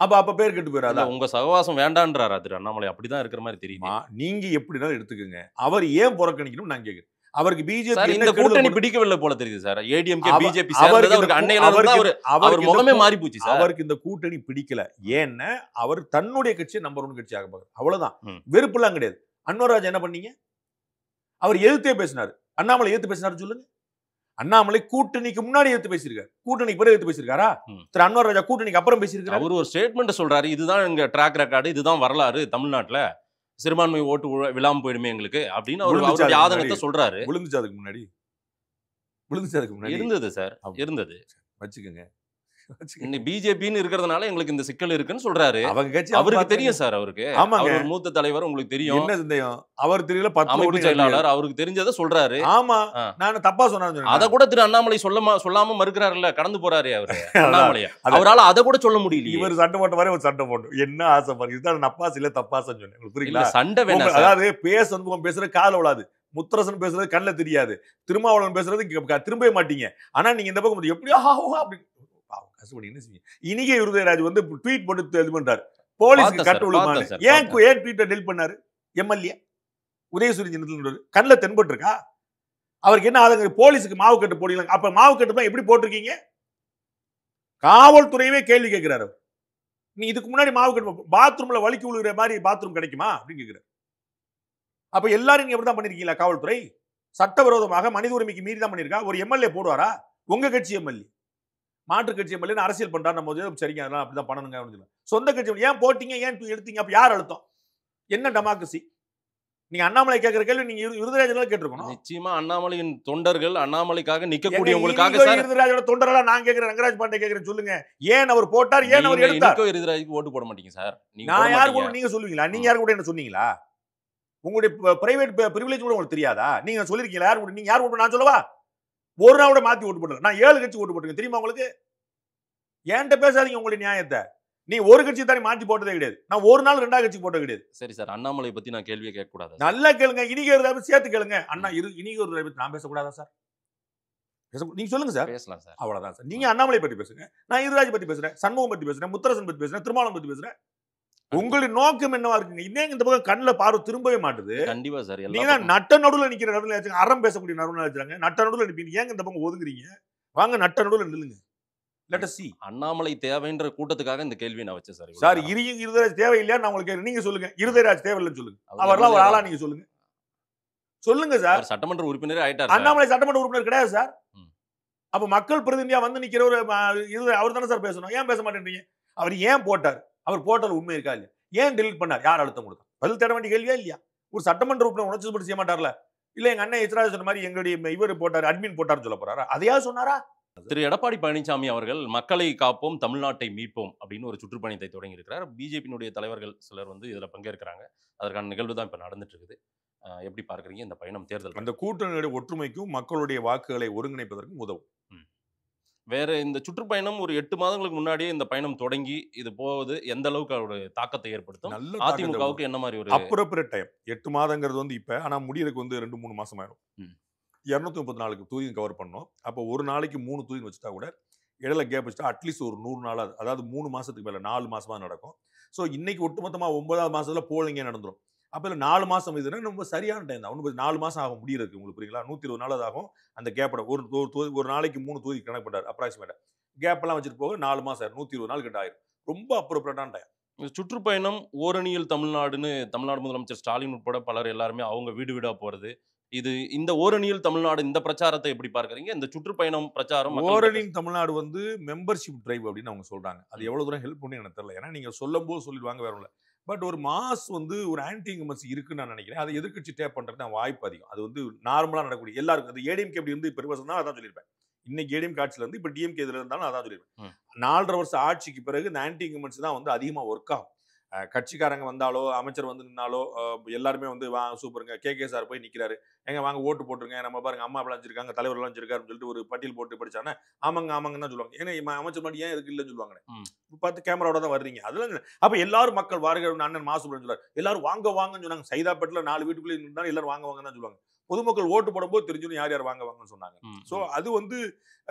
அப்ப பேர் கெட்டு போயிடாதா? உங்க சகவாசம் வேண்டான்றாரா திரு அண்ணாமலை? அப்படிதான் இருக்கிற மாதிரி தெரியுமா? நீங்க எப்படினாலும் எடுத்துக்கங்க. அவர் ஏன் புறக்கணிக்கணும் நான் கேக்குறேன். அவருக்கு பிஜேபி இந்த கூட்டணி பிடிக்கவில்லை போல தெரியுது சார். ஏடிஎம்கே பிஜேபி சேர்ந்தது அவருக்கு அன்னையில இருந்து அவர் முகமே மாறி போச்சு சார். அவருக்கு இந்த கூட்டணி பிடிக்கல. ஏன்னா அவர் தன்னுடைய கட்சியை நம்பர் 1 கட்சியாக பார்க்கறாரு. அவ்வளவுதான். வெறுப்புலாம் கிடையாது. அன்வர்ராஜ் என்ன பண்ணீங்க? அவர் எதிர்த்தே பேசினாரு. அண்ணாமலை எதிர்த்து பேசினாரு சொல்லுங்க. அண்ணாமலை கூட்டணிக்கு முன்னாடி எடுத்து பேசியிருக்காரு, கூட்டணிக்கு பிறகு எடுத்து பேசியிருக்காரா? திரு அன்வர் ராஜா கூட்டணிக்கு அப்புறம் பேசியிருக்காரு. அவர் ஒரு ஸ்டேட்மெண்ட் சொல்றாரு, இதுதான் எங்க ட்ராக் ரெக்கார்டு, இதுதான் வரலாறு, தமிழ்நாட்டுல சிறுபான்மை ஓட்டு விழாம போயிடுமே எங்களுக்கு அப்படின்னு அவருடைய ஆதங்கத்தை சொல்றாரு. விழுந்துச்சு அதுக்கு முன்னாடி இருந்தது சார், இருந்தது வச்சுக்கோங்க. பிஜேபின்னு இருக்கிறதுனால எங்களுக்கு இந்த சிக்கல் இருக்குன்னு சொல்றாரு. அவங்க கட்சி அவருக்கு தெரியும் சார். அவருக்கு அவர் மூத்த தலைவர், உங்களுக்கு தெரியும். என்ன சந்தேகம்? அவர் தெரியல, அமைப்பு செயலாளர், அவருக்கு தெரிஞ்சதை சொல்றாரு. ஆமா, நான் தப்பா சொன்னேன். அத கூட திரு அண்ணாமலை சொல்லாம மறுக்கிறாருல்ல, கடந்து போறாரு அவரு அண்ணாமலை. அவரால் அதை கூட சொல்ல முடியல. இவர் சண்டை போட்ட மாதிரி ஒரு சண்டை போட்டோம். என்ன ஆசை பாருங்க. இதுதான் நப்பாசு இல்ல தப்பாசு சொன்னேன். புரியுங்களா? சண்டை வேணும். அதாவது பேசுறது கால விழாது. முத்தரசன் பேசுறது கண்ணில் தெரியாது. திருமாவளவன் பேசுறது திரும்பவே மாட்டீங்க. ஆனா நீங்க இந்த பக்கம் எப்படி அப்படி இனிகே இருதயராஜ் வந்து ட்வீட் போட்டு இது பண்றாரு, போலீஸ்க்கு கட்டு விழுமானு. ஏன் ட்வீட்டை டெலிட் பண்ணாரு? எம்எல்ஏ உதயசூரிய சின்னத்துல கண்ணில் தென்பட்டு இருக்கா? அவருக்கு என்ன ஆகுது? போலீஸுக்கு மாவு கட்டு போடலாம். அப்ப மாவு கட்டு எப்படி போட்டிருக்கீங்க? காவல்துறையவே கேள்வி கேட்கிறாரு. நீ இதுக்கு முன்னாடி மாவு கட்டு பாத்ரூம்ல வலிக்கு விழுகிற மாதிரி பாத்ரூம் கிடைக்குமா அப்படின்னு கேட்கிறாரு. அப்ப எல்லாரும் நீங்க எப்படிதான் பண்ணிருக்கீங்களா? காவல்துறை சட்டவிரோதமாக மனித உரிமைக்கு மீறி தான் பண்ணிருக்கா. ஒரு எம்எல்ஏ போடுவாரா? உங்க கட்சி எம்எல்ஏ மாற்று கட்சி எம்எல்ஏ அரசியல் பண்றாரு. நம்ம சரிங்க, அதெல்லாம் அப்படிதான் பண்ணணுங்க. சொந்த கட்சி ஏன் போட்டீங்க, ஏன் எடுத்தீங்க? அப்ப யார் அழுத்தம்? என்ன டெமோக்ரஸி? நீங்க அண்ணாமலை கேட்கிற கேள்வி நீங்க விருதுராஜால கேட்டிருக்கணும். நிச்சயமா அண்ணாமலையின் தொண்டர்கள் அண்ணாமலைக்காக நிக்கக்கூடியவங்களுக்காக சார். விருதுராஜோட தொண்டர்களா நான் கேட்கிறேன், ரங்கராஜ் பாண்டே கேட்கிறேன். சொல்லுங்க, ஏன் அவர் போட்டார், ஏன் அவர் எடுத்தார்? விருதுராஜுக்கு ஓட்டு போட மாட்டீங்க சார். நான் யார் கூட நீங்க சொல்லுவீங்களா? நீங்க யார் கூட என்ன சொன்னீங்களா? உங்களுடைய பிரைவேட் பிரிவிலேஜ் கூட உங்களுக்கு தெரியாதா? நீங்க சொல்லிருக்கீங்களா? யார் கூட? நீங்க யார் கூட? நான் சொல்லவா? ஒரு நாள் கூட மாத்தி ஓட்டு போட்டு நான் 7 கட்சி ஓட்டு போட்டுருக்கேன். தெரியுமா உங்களுக்கு? ஏன்ட்ட பேசாதீங்க உங்களுடைய நியாயத்தை. நீ ஒரு கட்சி தானே மாத்தி போட்டதே கிடையாது. நான் ஒரு நாள் 2 கட்சி போட்டது கிடையாது. சரி சார், அண்ணாமலை பத்தி நான் கேள்வியே கேட்க கூடாது. நல்லா கேளுங்க. இனிகே சேர்த்து கேளுங்க. அண்ணா இனிகே பத்தி நான் பேசக்கூடாதா சார்? நீங்க சொல்லுங்க சார். பேசலாம் சார். அவ்வளவுதான் சார். நீங்க அண்ணாமலை பத்தி பேசுங்க, நான் இருராஜ் பத்தி பேசுறேன், சண்முகம் பத்தி பேசுறேன், முத்தரசன் பத்தி பேசுறேன், திருமாவளவன் பத்தி பேசுறேன். உங்களுடைய நோக்கம் என்னவா இருக்குங்க? இன்னும் இந்த பக்கம் கண்ணுல பார்வை திரும்பவே மாட்டுது. கண்டிப்பா சார். நீங்க நட்ட நடுவுல நிக்கிற நடுவுல வச்சுங்க, அறம் பேசக்கூடிய நடுவுல வச்சுறாங்க. நட்ட நடுவுல நிப்பீங்க, ஏங்க இந்த பக்கம் ஒதுங்குறீங்க? வாங்க நட்ட நடுவுல நில்லுங்க. Let us see. அண்ணாமலை தேவைன்ற கூட்டத்துக்காக இந்த கேள்வி நான் வச்சேன் சார். சார் இருதயராஜ் தேவையில்லையா? நான் உங்களுக்கு நீங்க சொல்லுங்க. இருதயராஜ் தேவையில்லைன்னு சொல்லுங்க. அவர்லாம் ஒரு ஆளா நீங்க சொல்லுங்க. சொல்லுங்க சார். சட்டமன்ற உறுப்பினரே ஆயிட்டார். அண்ணாமலை சட்டமன்ற உறுப்பினர் கிடையாது சார். அப்ப மக்கள் பிரதிநிதியா வந்து நிக்கிறவர் அவர் தானே சார் பேசணும். ஏன் பேச மாட்டேன்றீங்க? அவர் ஏன் போட்டார்? அவர் போட்டது உண்மை இருக்கா இல்லையா? ஏன் டெலிட் பண்ணார்? யார் அழுத்தம் கொடுத்தா? பதில் தேட வேண்டிய கேள்வியா இல்லையா? ஒரு சட்டமன்ற உறுப்பினர் உணர்ச்சி செய்ய மாட்டார்ல? இல்ல எங்க அண்ணன் எச்ராஜ் சொன்ன மாதிரி எங்களுடைய இவர் போட்டார், அட்மின் போட்டார்னு சொல்ல போறாரா? அதையா சொன்னாரா? திரு எடப்பாடி பழனிசாமி அவர்கள் மக்களை காப்போம் தமிழ்நாட்டை மீட்போம் அப்படின்னு ஒரு சுற்றுப்பயணத்தை தொடங்கி இருக்கிறார். பிஜேபியினுடைய தலைவர்கள் சிலர் வந்து இதுல பங்கேற்கிறாங்க. அதற்கான நிகழ்வு தான் இப்ப நடந்துட்டு இருக்குது. எப்படி பார்க்குறீங்க இந்த பயணம்? தேர்தல் அந்த கூட்டணியுடைய ஒற்றுமைக்கும் மக்களுடைய வாக்குகளை ஒருங்கிணைப்பதற்கும் உதவும். வேற இந்த சுற்றுப்பயணம் ஒரு 8 மாதங்களுக்கு முன்னாடியே இந்த பயணம் தொடங்கி இது போவது எந்த அளவுக்கு அவருடைய தாக்கத்தை ஏற்படுத்தும்? அதிமுகவுக்கு என்ன மாதிரி ஒரு அப்புறம் டைம் 8 மாதங்கிறது வந்து இப்ப, ஆனா முடியறதுக்கு வந்து 2-3 மாசம் ஆயிடும். 234 தொகுதியும் கவர் பண்ணோம். அப்போ ஒரு நாளைக்கு 3 தொகுதி வச்சுட்டா கூட இடையில கேப் வச்சுட்டா அட்லீஸ்ட் ஒரு 100 நாள், அதாவது 3 மாசத்துக்கு மேல 4 மாசமா நடக்கும். ஸோ இன்னைக்கு ஒட்டுமொத்தமா 9வது மாசத்துல போலிங்கே நடந்துடும். அப்போ 4 மாசம் இதுன்னா ரொம்ப சரியான டைம் தான். ஒன்று 4 மாசம் ஆகும் முடியறதுக்கு. உங்களுக்கு புரியுங்களா? 120 நாள் ஆகும் அந்த கேப்போட. ஒரு நாளைக்கு 3 தொகுதி கணக்கு பண்ணார் அப்ராக்சிமேட்டா. கேப் எல்லாம் வச்சுட்டு போக 4 மாசம் ஆயிரும். 120 நாள் கிட்ட ஆயிரும். ரொம்ப அப்ரோப்ரியேட்டான டைம். சுற்றுப்பயணம் ஓரணியில் தமிழ்நாடுன்னு தமிழ்நாடு முதலமைச்சர் ஸ்டாலின் உட்பட பலர் எல்லாருமே அவங்க வீடு வீடா போறது. இது இந்த ஓரணியில் தமிழ்நாடு இந்த பிரச்சாரத்தை எப்படி பார்க்கறீங்க? இந்த சுற்றுப்பயணம் பிரச்சாரம் ஓரணியில் தமிழ்நாடு வந்து மெம்பர்ஷிப் டிரைவ் அப்படின்னு அவங்க சொல்றாங்க. அது எவ்வளவு தூரம் ஹெல்ப் பண்ணி எனக்கு தெரியல. ஏன்னா நீங்க சொல்லும் போது சொல்லிடுவாங்க, வேற இல்லை. பட் ஒரு மாஸ் வந்து ஒரு ஆன்டி இன்கம்பன்சி இருக்குன்னு நான் நினைக்கிறேன். அதை எதிர்க்கட்சி டேப் பண்றது வாய்ப்பு அதிகம். அது வந்து நார்மலா நடக்கக்கூடிய எல்லாருக்கும். அது ஏடிஎம்கே எப்படி இருந்து பெருவசம் தான் அதான் சொல்லியிருப்பேன். இன்னைக்கு ஏடிஎம்கே ஆட்சியில இருந்து இப்ப டிஎம்கே இதுல இருந்தாலும் அதான் சொல்லியிருப்பேன். 4.5 வருஷம் ஆட்சிக்கு பிறகு இந்த ஆன்டி இன்கம்பன்சி தான் வந்து அதிகமா ஒர்க் ஆகும். கட்சிக்காரங்க வந்தாலோ அமைச்சர் வந்து நின்னாலோ எல்லாருமே வந்து சூப்பருங்க கே சார் போய் நிக்கிறாரு, எங்க வாங்க ஓட்டு போட்டுருங்க, நம்ம பாருங்க அம்மா விளைஞ்சிருக்காங்க, தலைவர் விளைஞ்சிருக்காருன்னு சொல்லிட்டு ஒரு பட்டியல் போட்டு படிச்சானே ஆமாங்க ஆமாங்கன்னு தான் சொல்லுவாங்க. ஏன்னா அமைச்சர் மட்டும் ஏன் இருக்கு இல்லைன்னு சொல்லுவாங்க. பார்த்து கேமராவோட தான் வர்றீங்க. அதுல அப்ப எல்லாரும் மக்கள் வாருங்க. அண்ணன் மாசுபடின்னு சொல்றாரு, எல்லாரும் வாங்க வாங்கன்னு சொன்னாங்க. சைதாப்பேட்டில் 4 வீட்டுக்குள்ளே இருந்தாலும் எல்லாரும் வாங்க வாங்கன்னு தான் சொல்லுவாங்க. பொதுமக்கள் ஓட்டு போடும்போது தெரிஞ்சுன்னு யார் யார் வாங்க வாங்கன்னு சொன்னாங்க. ஸோ அது வந்து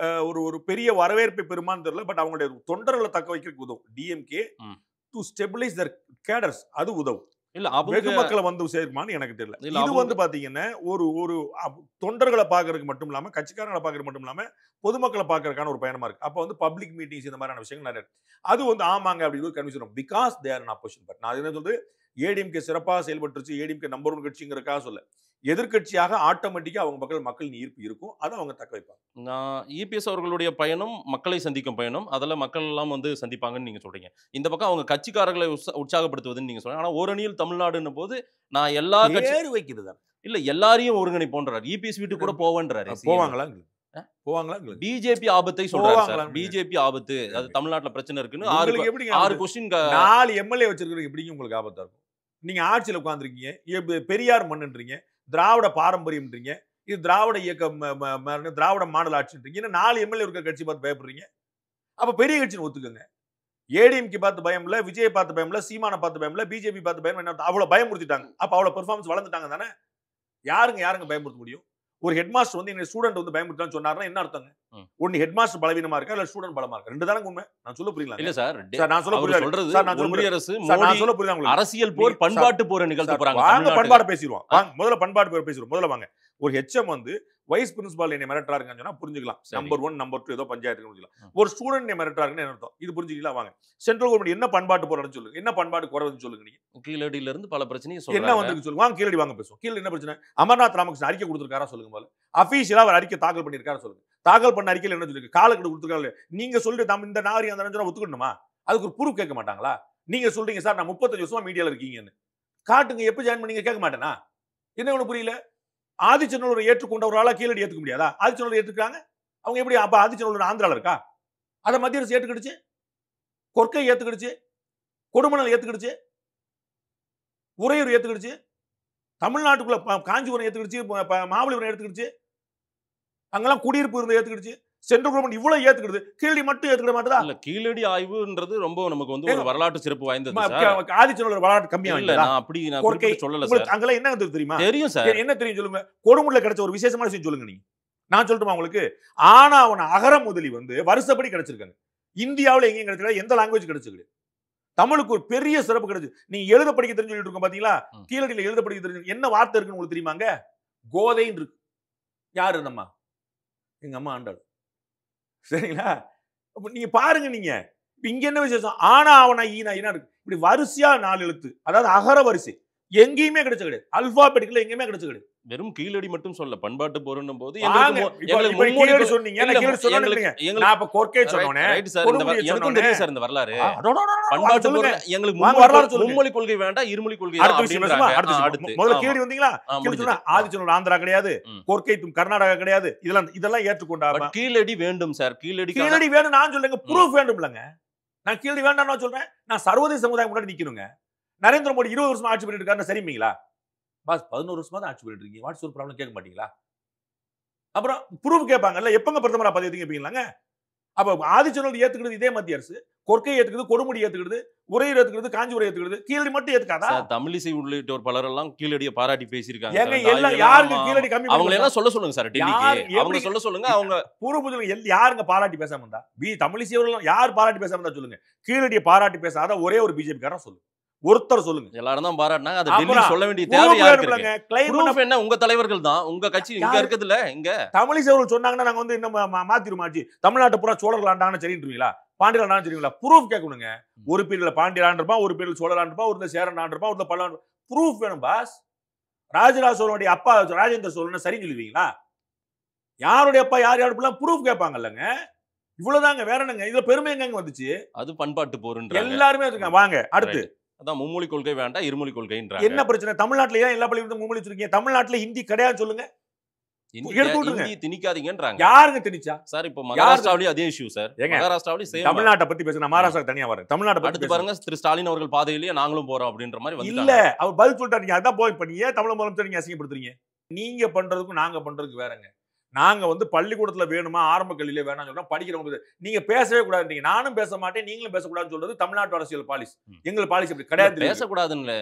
ஒரு பெரிய வரவேற்பை பெறுமான்னு தெரியல. பட் அவங்களுடைய தொண்டர்களை தக்க வைக்கிறதுக்கு உதவும். DMK to stabilise their cadres அது உதவும். இல்ல வெகு மக்களை வந்து சேர்க்குமான்னு எனக்கு தெரியல. இது வந்து பாத்தீங்கன்னா ஒரு தொண்டர்களை பாக்குறதுக்கு மட்டும் இல்லாம கட்சிக்காரங்களை பாக்குறது மட்டும் இல்லாம பொதுமக்களை பாக்குறதுக்கான ஒரு பயணமா இருக்கு. அப்ப வந்து பப்ளிக் மீட்டிங்ஸ் இந்த மாதிரியான விஷயங்கள் நிறைய அது வந்து ஆமாங்க அப்படின்னு convince because they are in opposition. But நான் என்ன சொல்றது, ஏடிஎம்கே சிறப்பாக செயல்பட்டுருச்சு, ஏடிஎம்கே நம்பர் 1 கட்சிங்கிறதுக்காக சொல்ல, எதிர்கட்சியாக ஆட்டோமேட்டிக்கா அவங்க மக்களின் ஈர்ப்பு இருக்கும். அதை அவங்க தக்க வைப்பாங்க. நான் இபிஎஸ் அவர்களுடைய பயணம் மக்களை சந்திக்கும் பயணம். அதில் மக்கள் எல்லாம் வந்து சந்திப்பாங்கன்னு நீங்க சொல்றீங்க. இந்த பக்கம் அவங்க கட்சிக்காரர்களை உற்சாகப்படுத்துவதுன்னு நீங்க சொல்றீங்க. ஆனா ஓரணியில் தமிழ்நாடுன்னும் போது நான் எல்லா கட்சி வைக்கிறது இல்ல எல்லாரையும் ஒருங்கிணைப்போன்றார். இபிஎஸ் வீட்டுக்கு கூட போவேன்றாரு. போவாங்களா? பிஜேபி ஆபத்தை சொல்றாங்க. பிஜேபி ஆபத்து, அது தமிழ்நாட்டுல பிரச்சனை இருக்குன்னு 6 கொஸ்டின் 4 எம்எல்ஏ வச்சிருக்கிறது எப்படிங்க உங்களுக்கு ஆபத்தா இருக்கும்? நீங்க ஆட்சியில் உட்கார்ந்துருக்கீங்க, பெரியார் மண்ணுன்றீங்க, திராவிட பாரம்பரியம்ன்றீங்க, இது திராவிட இயக்கம், திராவிட மாடல் ஆட்சின்றீங்க. 4 எம்எல்ஏ இருக்கிற கட்சி பார்த்து பயப்படுறீங்க. அப்ப பெரிய கட்சின்னு ஒத்துக்கங்க. ஏடிஎம்கே பார்த்து பயம் இல்ல, விஜய் பார்த்து பயம் இல்ல, சீமானை பார்த்து பயம் இல்ல, பிஜேபி பார்த்து பயம் என்ன? அவ்வளவு பயமுறுத்திட்டாங்க. அப்ப அவ்வளவு பெர்ஃபார்மன்ஸ் வளர்ந்துட்டாங்க தானே. யாருங்க பயமுறுத்த முடியும்? ஒரு ஹெட் மாஸ்டர் வந்து என்ன ஸ்டூடெண்ட் வந்து பயமுறுத்தான்னு சொன்னாருன்னா என்ன அர்த்தங்க? ஒன்னு ஹெட் மாஸ்டர் பலவீனமா இருக்கா இல்ல ஸ்டூடெண்ட் பலமா இருக்கா? ரெண்டு தானே உண்மை. நான் சொல்ல புரியல. இல்ல சார், நான் சொல்ல புரியல. ஒன்றிய அரசு மோடி அரசியல் போர் பண்பாட்டு போர் நிகழ்த்த போறாங்க. வாங்க பண்பாடு பேசிடுவோம். வாங்க முதல்ல பண்பாடு போர் பேசிடுவோம். முதல்ல வாங்க. ஒரு ஹெச்எம் வந்து வைஸ் பிரின்சிபால் என்ன மிரட்டுறாருன்னு சொன்னா புரிஞ்சுக்கலாம். நம்பர் 1 நம்பர் 2 ஏதோ பஞ்சாயத்துக்கு புரிஞ்சுக்கலாம். ஒரு ஸ்டூடெண்ட் என்ன மிரட்டுறாருன்னு என்ன அர்த்தம்? இது புரிஞ்சுக்கலாம். வாங்க சென்ட்ரல் கவர்மெண்ட் என்ன பண்பாட்டு போராட்டம் சொல்லுங்க, என்ன பண்பாடு குறைவுன்னு சொல்லுங்க. நீங்க கீழடியில இருந்து பல பிரச்சனையை சொல்லுங்க. என்ன வந்து சொல்லுங்க. வாங்க கீழடி வாங்க பேசுவோம். கீழ என்ன பிரச்சனை? அமர்நாத் ராமகிருஷ்ணன் அறிக்கை கொடுத்திருக்காரா சொல்லுங்க. முதல்ல அபிஷியலா அவர் அறிக்கை தாக்கல் பண்ணிருக்காரா சொல்லுங்க. தாக்கல் பண்ண அறிக்கையில என்ன சொல்லுங்க? காலக்கெடு கொடுத்திருக்காரு. நீங்க சொல்லிட்டு நம்ம இந்த நாரி அந்த ரஞ்சனா ஒத்துக்கணுமா? அதுக்கு ஒரு ப்ரூஃப் கேட்க மாட்டாங்களா? நீங்க சொல்றீங்க சார் நான் 35 வருஷமா மீடியால இருக்கீங்கன்னு காட்டுங்க. எப்ப ஜாயின் பண்ணீங்க கேட்க மாட்டேனா? என்ன ஒண்ணு புரியல. ஆதிச்சநல்லூரை ஏற்றுக்கொண்ட ஒரு ஆளா கீழடி ஏத்துக்க முடியாதா? ஆதிச்சநல்லூர் ஏத்துக்காங்க. அவங்க எப்படி? அப்ப ஆதிச்சநல்லூர் ஆந்திரால இருக்கா? அதை மத்திய அரசு ஏத்துக்கிடுச்சு, கொற்கை ஏத்துக்கிடுச்சு, கொடுமணல் ஏத்துக்கிடுச்சு, உறையூர் ஏத்துக்கிடுச்சு, தமிழ்நாட்டுக்குள்ள காஞ்சிபுரம் ஏத்துக்கிடுச்சு, மாமல்லபுரம் ஏத்துக்கிடுச்சு, அங்கெல்லாம் குடியிருப்பு இருந்து ஏத்துக்கிடுச்சு. சென்ட்ரல் கவர்மெண்ட் இவ்வளவு ஏத்துக்கிடுது, கீழடி மட்டும் ஏத்துக்கிட மாட்டதா? இல்ல கீழடி ஆய்வுன்றது ரொம்ப நமக்கு வந்து ஒரு வரலாற்று சிறப்பு வாய்ந்தது சார். ஆதிச்சநல்லூர் வரலாற்று கம்மியா இல்ல. நான் அப்படி நான் குறிப்பிட்டு சொல்லல சார். அங்கெல்லாம் என்ன தெரியுமா? தெரியும் சார். என்ன தெரியும் சொல்லுங்க. கொடுமுடில கிடைச்ச ஒரு விசேஷமான விஷயம் சொல்லுங்க. நீங்க நான் சொல்லட்டுமா உங்களுக்கு? ஆனா அவன அகர முதலி வந்து வருஷப்படி கிடைச்சிருக்காங்க. இந்தியாவுல எங்கேயும் கிடைச்சிருக்காது, எந்த லாங்குவேஜ் கிடைச்சிருக்கு. தமிழுக்கு ஒரு பெரிய சிறப்பு கிடைச்சு. நீங்க எழுத படிக்க தெரிஞ்சு சொல்லிட்டு இருக்கோம் பாத்தீங்களா? கீழடியில எழுத படிக்க தெரிஞ்சு என்ன வார்த்தை இருக்குன்னு உங்களுக்கு தெரியுமாங்க? கோதைன்னு இருக்கு. யாரு நம்ம? எங்க அம்மா ஆண்டாள். சரிங்களா? நீங்க பாருங்க. நீங்க இங்க என்ன விசேஷம்? ஆனா அவனா ஈனா ஈனா இருக்கு. இப்படி வரிசையா 4 எழுத்து, அதாவது அகர வரிசை எங்கேயுமே கிடைச்ச கிடையாது. அல்பாபெட்டிக்கல எங்கேயுமே கிடைச்ச கிடையாது. வெறும் கீழடி மட்டும் சொல்ல, பண்பாட்டு போருன்னும் போது கீழடி சொன்னீங்க, நான் கீழடி சொன்னேன். நான் இப்ப கொர்க்கே சொன்னேனே. எனக்கும் தெரியும் சார் இந்த வரலாறு. பண்பாட்டு போர் எங்களுக்கு மும்மொழி கொள்கை வேண்டாம், இருமொழி கொள்கை தான் அப்படின்றாங்க. முதல்ல கீழடி வந்தீங்களா? கீழடி சொன்னா ஆதிச்சநல்லூர் ஆந்திரா கிடையாது, கொர்க்கை கர்நாடகா கிடையாது. இதெல்லாம் ஏற்றுக்கொண்டாங்க. கீழடி வேண்டும் சார். கீழடி வேணும் நான் சொல்றேங்க. ப்ரூஃப் வேண்டும் இல்லங்க. நான் கீழடி வேண்டாம் நான் சொல்றேன். நான் சர்வதேச சமுதாயம் முன்னாடி நிக்கணுங்க. நரேந்திர மோடி 20 வருஷமா ஆட்சி பண்ணிட்டு இருக்காரு, சரிங்களா? பாஸ் 11 வருஷமா தான் ஆட்சி பண்ணிட்டு இருக்கீங்க. வாட்ஸ் ஒரு ப்ராப்ளம் கேட்க மாட்டீங்களா? அப்புறம் ப்ரூஃப் கேட்பாங்கல்ல, எப்பங்க பிரதமரா பதவி கேட்பீங்களாங்க? அப்ப ஆதிச்சநல்லூர் ஏத்துக்கிறது இதே மத்திய அரசு, கொர்க்கை ஏத்துக்கிறது, கொடுமுடி ஏத்துக்கிறது, உரையூர் ஏத்துக்கிறது, காஞ்சிபுரம் ஏத்துக்கிறது, கீழடி மட்டும் ஏத்துக்காதா? தமிழிசை உள்ளிட்டோர் பலர் எல்லாம் கீழடியை பாராட்டி பேசியிருக்காங்க. ஏங்க எல்லாம் யாருக்கு கீழடி கம்மி? அவங்க எல்லாம் சொல்ல சொல்லுங்க சார், டெல்லிக்கு அவங்க சொல்ல சொல்லுங்க. அவங்க பூர்வபுதல் யாருங்க பாராட்டி பேசாம இருந்தா? தமிழிசை அவர்கள் யார் பாராட்டி பேசாம இருந்தா சொல்லுங்க. கீழடியை பாராட்டி பேசாத ஒரே ஒரு பிஜேபி காரன் சொல்லுங்க. ஒருத்தர் சொல்லுங்க. எல்லாரும் தான் பாராட்டினாங்க. அது டெல்லி சொல்ல வேண்டிய தேவை யாருக்கு? ப்ரூஃப் என்ன? உங்க தலைவர்கள் தான், உங்க கட்சி இங்க இருக்குதுல. இங்க தமிழிசை அவர்கள் சொன்னாங்கன்னா நாங்க வந்து இன்னும் மாத்திருமாச்சு. தமிழ்நாட்டு பூரா சோழர்கள் ஆண்டாங்கன்னு சரின்றீங்களா? பாண்டியர் ஆண்டாங்கன்னு சரிங்களா? ப்ரூஃப் கேட்கணுங்க. ஒரு பீரியட்ல பாண்டியர் ஆண்டிருப்பான், ஒரு பீரியட் சோழர் ஆண்டிருப்பான், ஒரு சேரன் ஆண்டிருப்பான், ஒரு பல்லாண்டு. ப்ரூஃப் வேணும் பாஸ். ராஜராஜ சோழனுடைய அப்பா ராஜேந்திர சோழன் சரின்னு சொல்லுவீங்களா? யாருடைய அப்பா யார் யாரு ப்ரூஃப் கேட்பாங்கல்லங்க. இவ்வளவுதாங்க. வேற என்னங்க இதுல பெருமை எங்க வந்துச்சு? அது பண்பாட்டு போருன்றாங்க எல்லாருமே இருக்காங்க. வாங்க அடுத்து. அதான் மும்மொழி கொள்கை வேண்டாம், இருமொழி கொள்கைன்றாங்க. என்ன பிரச்சனை? தமிழ்நாட்டுல ஏன் எல்லா பள்ளிகளும் மும்மொழி வச்சிருக்கீங்க? தமிழ்நாட்டுல ஹிந்தி கிடையாது சொல்லுங்க. ஹிந்தி திணிக்காதீங்கன்றாங்க. யாருங்க திணிச்சா சார்? இப்போ மகாராஷ்டிராவிலேயும் அதே இஷ்யூ சார். மகாராஷ்டிராவிலேயும் சேம். தமிழ்நாட்டை பத்தி பேசுங்க, மகாராஷ்டிரா தனியா வரேன். தமிழ்நாட்டை பத்தி பாருங்க. திரு ஸ்டாலின் அவர்கள் பாதையிலேயே நாங்களும் போறோம் அப்படின்ற மாதிரி வந்து இல்ல. அவர் பதில் சொல்லிட்டாரு. நீங்க அதான் போய் பண்ணி ஏன் தமிழ் முதலமைச்சர் நீங்க அசிங்கப்படுத்துறீங்க? நீங்க பண்றதுக்கும் நாங்க பண்றதுக்கு வேறங்க. நாங்க வந்து பள்ளிக்கூடத்துல வேணுமா, ஆரம்ப கல்வியில வேணாம்னு சொல்றோம். படிக்கிறவங்க நீங்க பேசவே கூடாதுன்றீங்க. நானும் பேச மாட்டேன், நீங்களும் பேசக்கூடாதுன்னு சொல்றது தமிழ்நாட்டு அரசியல் பாலிசி. எங்க பாலிசி அப்படி கிடையாது. பேசக்கூடாதுன்னு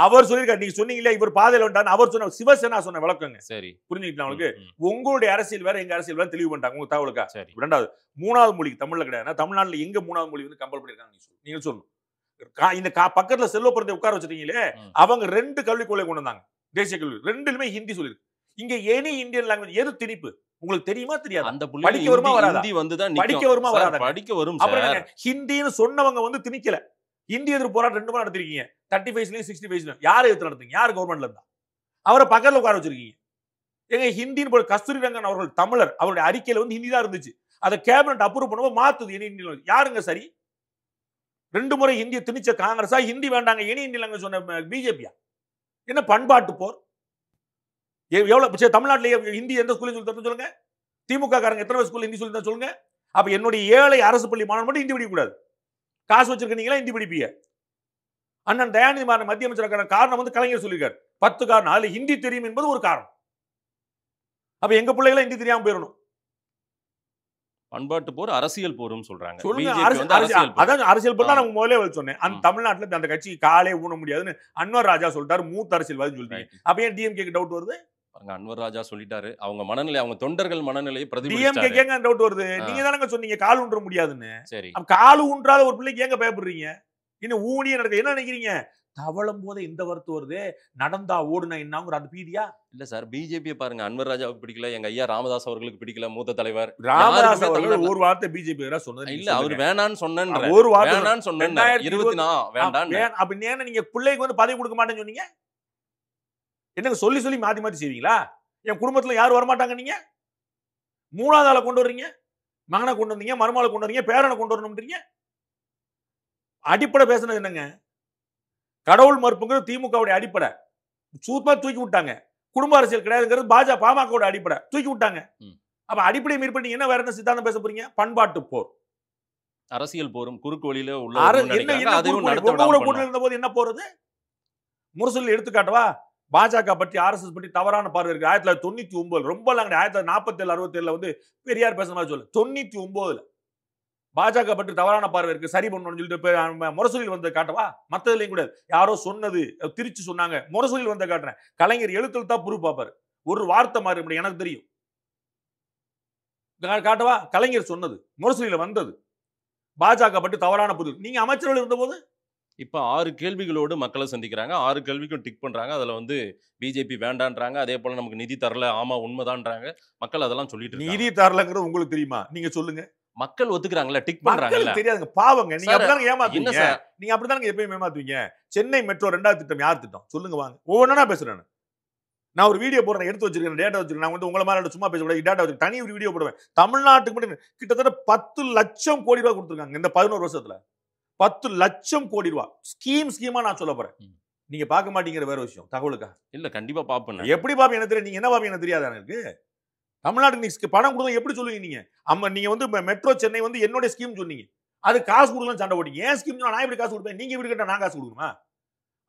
அவர் சொல்லியிருக்காரு. நீங்க சொன்னீங்களே இவர் பாதையில வந்துட்டாரு. அவர் சொன்ன சிவசேனா சொன்ன விளக்கங்க. சரி, புரிஞ்சுக்கிட்டா உங்களுக்கு? உங்களுடைய அரசியல் வேற, எங்க அரசியல் வேற தெளிவு பண்ணிட்டாங்க. உங்க தகவலுக்கா? ரெண்டாவது, 3வது மொழி தமிழ்ல கிடையாது. தமிழ்நாட்டுல எங்க 3வது மொழி வந்து கம்பல் பண்ணிருக்காங்க நீங்க சொல்லணும். இந்த பக்கத்துல செல்வ பிறந்த உட்கார வச்சிருக்கீங்களே, அவங்க 2 கல்விக் கொள்கை கொண்டு வந்தாங்க. தேசிய கல்வி 2லுமே ஹிந்தி சொல்லிருக்கு. இங்க எனி இந்தியன் லாங்குவேஜ் எது திணிப்பு உங்களுக்கு தெரியுமா தெரியாது? அந்த படிக்க வருமா வராதா? ஹிந்தி வந்து தான் படிக்க வருமா வராதா? படிக்க வரும். அப்புறம் ஹிந்தின்னு சொன்னவங்க வந்து திணிக்கல. ஹிந்தி எதிர்ப்பு போராட்டம் 2 முறை நடத்திருக்கீங்க. 35லயும் 65லயும் யாரை எதிர்த்து நடத்துங்க? யார் கவர்மெண்ட்ல இருந்தா? அவரை பக்கத்துல உட்கார வச்சிருக்கீங்க. எங்க ஹிந்தின்னு போல கஸ்தூரி ரங்கன் அவர்கள் தமிழர், அவருடைய அறிக்கையில வந்து ஹிந்தி தான் இருந்துச்சு. அதை கேபினட் அப்ரூவ் பண்ணும்போது மாத்துது எனி இந்தியன் லாங்குவேஜ். யாருங்க சரி? 2 முறை ஹிந்தியை திணிச்ச காங்கிரஸா, ஹிந்தி வேண்டாங்க எனி இந்தியன் லாங்குவேஜ் சொன்ன பிஜேபியா? என்ன பண்பாட்டு போர்? எவ்வளவு தமிழ்நாட்டிலேயே ஹிந்தி எந்த ஸ்கூல்ல சொல்லி தரணும் சொல்லுங்க? திமுக காரங்க எத்தனை ஸ்கூல்ல ஹிந்தி சொல்லி தான் சொல்லுங்க? அப்ப என்னுடைய ஏழை அரசு பள்ளி மாணவன் மட்டும் ஹிந்தி படிக்க கூடாது. காசு வச்சிருக்கீங்களா ஹிந்தி படிப்பீங்க. அண்ணன் தயாநிதி மாறன் மத்திய அமைச்சர் காரணம் வந்து கலைஞர் சொல்லியிருக்காரு. 10 காரணம். அதுல ஹிந்தி தெரியும் என்பது ஒரு காரணம். அப்ப எங்க பிள்ளைகளை ஹிந்தி தெரியாம போயிடணும். பண்பாட்டு போர் அரசியல் போரும் சொல்றாங்க. அதான் அரசியல் போர் தான் நான் முதல்ல சொன்னேன். அந்த தமிழ்நாட்டுல அந்த கட்சி காலே ஊன முடியாதுன்னு அன்வர் ராஜா சொல்லிட்டாரு. மூத்த அரசியல்வாதி சொல்லிட்டீங்க. அப்ப ஏன் டிஎம்கேக்கு டவுட் வருது? அன்வர் ராஜா சொல்லிட்டாரு. அவங்க மனநிலை, அவங்க தொண்டர்கள் மனநிலையை பிரதிபலிச்சாரு. டிஎம்கே டவுட் வருது. நீங்க தானங்க சொன்னீங்க கால் ஊன்ற முடியாதுன்னு. சரி, அப்ப கால் ஊன்றாத ஒரு பிள்ளைக்கு ஏங்க பயப்படுறீங்க? இன்னும் ஊனியே நடக்க என்ன நினைக்கிறீங்க? தவளும் போது இந்த வருத்து வருது, நடந்தா ஓடுனா என்னங்கிற அந்த பீதியா? இல்ல சார், பிஜேபியை பாருங்க. அன்வர் ராஜாவுக்கு பிடிக்கல, எங்க ஐயா ராமதாஸ் அவர்களுக்கு பிடிக்கல, மூத்த தலைவர் ராமதாஸ் அவர்கள் ஒரு வார்த்தை பிஜேபி சொன்னது இல்ல. அவர் வேணான்னு சொன்னேன், ஒரு வார்த்தை வேணான்னு சொன்னேன். 24 வேண்டாம். அப்ப ஏன்னா நீங்க பிள்ளைக்கு வந்து பதவி கொடுக்க மாட்டேன்னு சொன்னீங்க. என்னங்க சொல்லி சொல்லி மாத்தி மாத்தி செய்வீங்களா? என் குடும்பத்துல யாரும் வரமாட்டாங்க. நீங்க 3வது ஆளை கொண்டு வர்றீங்க, மகனை கொண்டு வந்தீங்க, மருமகளை கொண்டு வரீங்க, பேரனை கொண்டு வரணும்ன்றீங்க. அடிப்படை பேசுனது என்னங்க? கடவுள் மறுப்புங்கிறது திமுகவுடைய அடிப்படை. சூப்பரா தூக்கி விட்டாங்க. குடும்ப அரசியல் கிடையாதுங்கிறது பாமகவோட அடிப்படை. தூக்கி விட்டாங்க. அப்ப அடிப்படை மீறி பண்ணி என்ன வேற என்ன சித்தாந்தம் பேச போறீங்க? பண்பாட்டு போர், அரசியல் போரும் குறுக்கு வழியில உள்ள இருந்த போது என்ன போறது? முரசொலி எடுத்துக்காட்டவா? பாஜக பற்றி ஆர்எஸ்எஸ் பற்றி தவறான பார்வை இருக்கு. 1999 ரொம்ப 1947 67 வந்து பெரியார் பேசுற மாதிரி சொல்லு. 99 பாஜக பற்றி தவறான பார்வை இருக்கு, சரி பண்ணணும்னு சொல்லிட்டு முரசொலியில் வந்து காட்டவா? மத்ததுலையும் கூட யாரோ சொன்னது திருச்சி சொன்னாங்க, முரசொலியில் வந்து காட்டுறேன். கலைஞர் எழுத்துல தான் ப்ரூஃப் பார்ப்பாரு. ஒரு வார்த்தை மாறி எனக்கு தெரியும். காட்டவா? கலைஞர் சொன்னது, முரசொலியில வந்தது, பாஜக பற்றி தவறான புரிதல். நீங்க அமைச்சர்கள் இருந்தபோது இப்ப 6 கேள்விகளோடு மக்களை சந்திக்கிறாங்க. 6 கேள்விக்கும் டிக் பண்றாங்க. அதுல வந்து பிஜேபி வேண்டான்றாங்க. அதே போல நமக்கு நிதி தரல. ஆமா உண்மைதான்றாங்க. மக்கள் அதெல்லாம் சொல்லிட்டு இருக்காங்க. நிதி தரலங்கிறது உங்களுக்கு தெரியுமா? நீங்க சொல்லுங்க. மக்கள் ஒத்துக்கிறாங்கல்ல, டிக் பண்றாங்கல்ல. மக்களுக்கு தெரியாதுங்க, பாவங்க. நீங்க சார், அப்படிதாங்க என்ன ஏமாத்துவீங்க. சார்? நீங்க அப்படிதாங்க எப்பயும் ஏமாத்துவீங்க. சென்னை மெட்ரோ 2வது திட்டம் யார் திட்டம் சொல்லுங்க வாங்க. ஒவ்வொன்னா பேசுறேன். நான் ஒரு வீடியோ போடுறேன், எடுத்து வச்சிருக்கேன், டேட்டா வச்சிருக்கேன். நான் வந்து உங்களை மாதிரி சும்மா பேசக்கூடாது, டேட்டா வச்சிருக்கேன். தனி ஒரு வீடியோ போடுவேன். தமிழ்நாட்டுக்கு மட்டும் கிட்டத்தட்ட 10 லட்சம் கோடி ரூபாய் கொடுத்துருக்காங்க இந்த 11 வருஷத்துல. 10 லட்சம் கோடி ரூபாய் ஸ்கீமா நான் சொல்ல போறேன். நீங்க பார்க்க மாட்டீங்கிற வேற விஷயம். தகவலுக்கா இல்ல, கண்டிப்பா பாப்பேன். எப்படி பாப்பீங்க எனக்கு தெரியும். நீங்க என்ன பாப்பீங்க எனக்கு தெரியாதா? எனக்கு தமிழ்நாட்டுக்கு நீங்க பணம் கொடுத்தா எப்படி சொல்லுவீங்க நீங்க? நீங்க வந்து மெட்ரோ சென்னை வந்து என்னோட ஸ்கீம் சொன்னீங்க, அது காசு கொடுக்கலாம் சண்டை போட்டீங்க. ஏன் ஸ்கீம் நான் எப்படி காசு கொடுப்பேன்? நீங்க வீடு கட்ட நான் காசு கொடுக்கணுமா?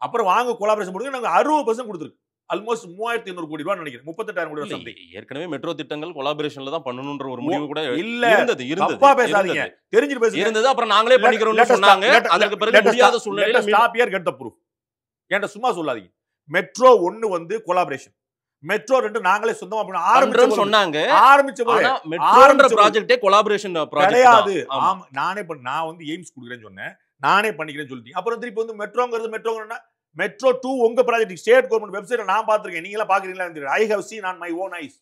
அப்புறம் வாங்க கொலாபரேஷன் போடுங்க. நாங்க 60% கொடுத்துருக்கு. ஆல்மோஸ்ட் 3800 கோடி ரூபாய் நினைக்கிறேன். 38,000 கோடி ரூபாய் சம்திங். ஏற்கனவே மெட்ரோ திட்டங்கள் கொலாபரேஷன்ல தான் பண்ணணும்ன்ற ஒரு முடிவு கூட இல்ல, இருந்தது. தப்பா பேசாதீங்க, தெரிஞ்சிட்டு பேசுங்க. இருந்தது. அப்புறம் நாங்களே பண்ணிக்கிறோம்னு சொன்னாங்க. அதுக்கு பிறகு முடியாத சூழ்நிலையில stop here, get the proof. ஏன்டா சும்மா சொல்லாதீங்க. மெட்ரோ 1 வந்து கொலாபரேஷன், மெட்ரோ 2 நாங்களே சொந்தமா பண்ண ஆரம்பிச்சோம் சொன்னாங்க. ஆரம்பிச்சோம். மெட்ரோன்ற ப்ராஜெக்ட்டே கொலாபரேஷன் ப்ராஜெக்ட் கிடையாது. ஆமா, நான் வந்து எய்ம்ஸ் குடுக்குறேன்னு சொன்னேன், நானே பண்ணிக்கிறேன்னு சொல்லிட்டீங்க. அப்புறம் திருப்பி வந்து மெட்ரோங்கிறது மெட்ரோ 2 உங்க ப்ராஜெக்ட் ஸ்டேட் கவர்மெண்ட் வெப்சைட்ல நான் பாத்துர்க்கேன். நீங்க எல்லாம் பாக்குறீங்களா? I have seen on my own eyes.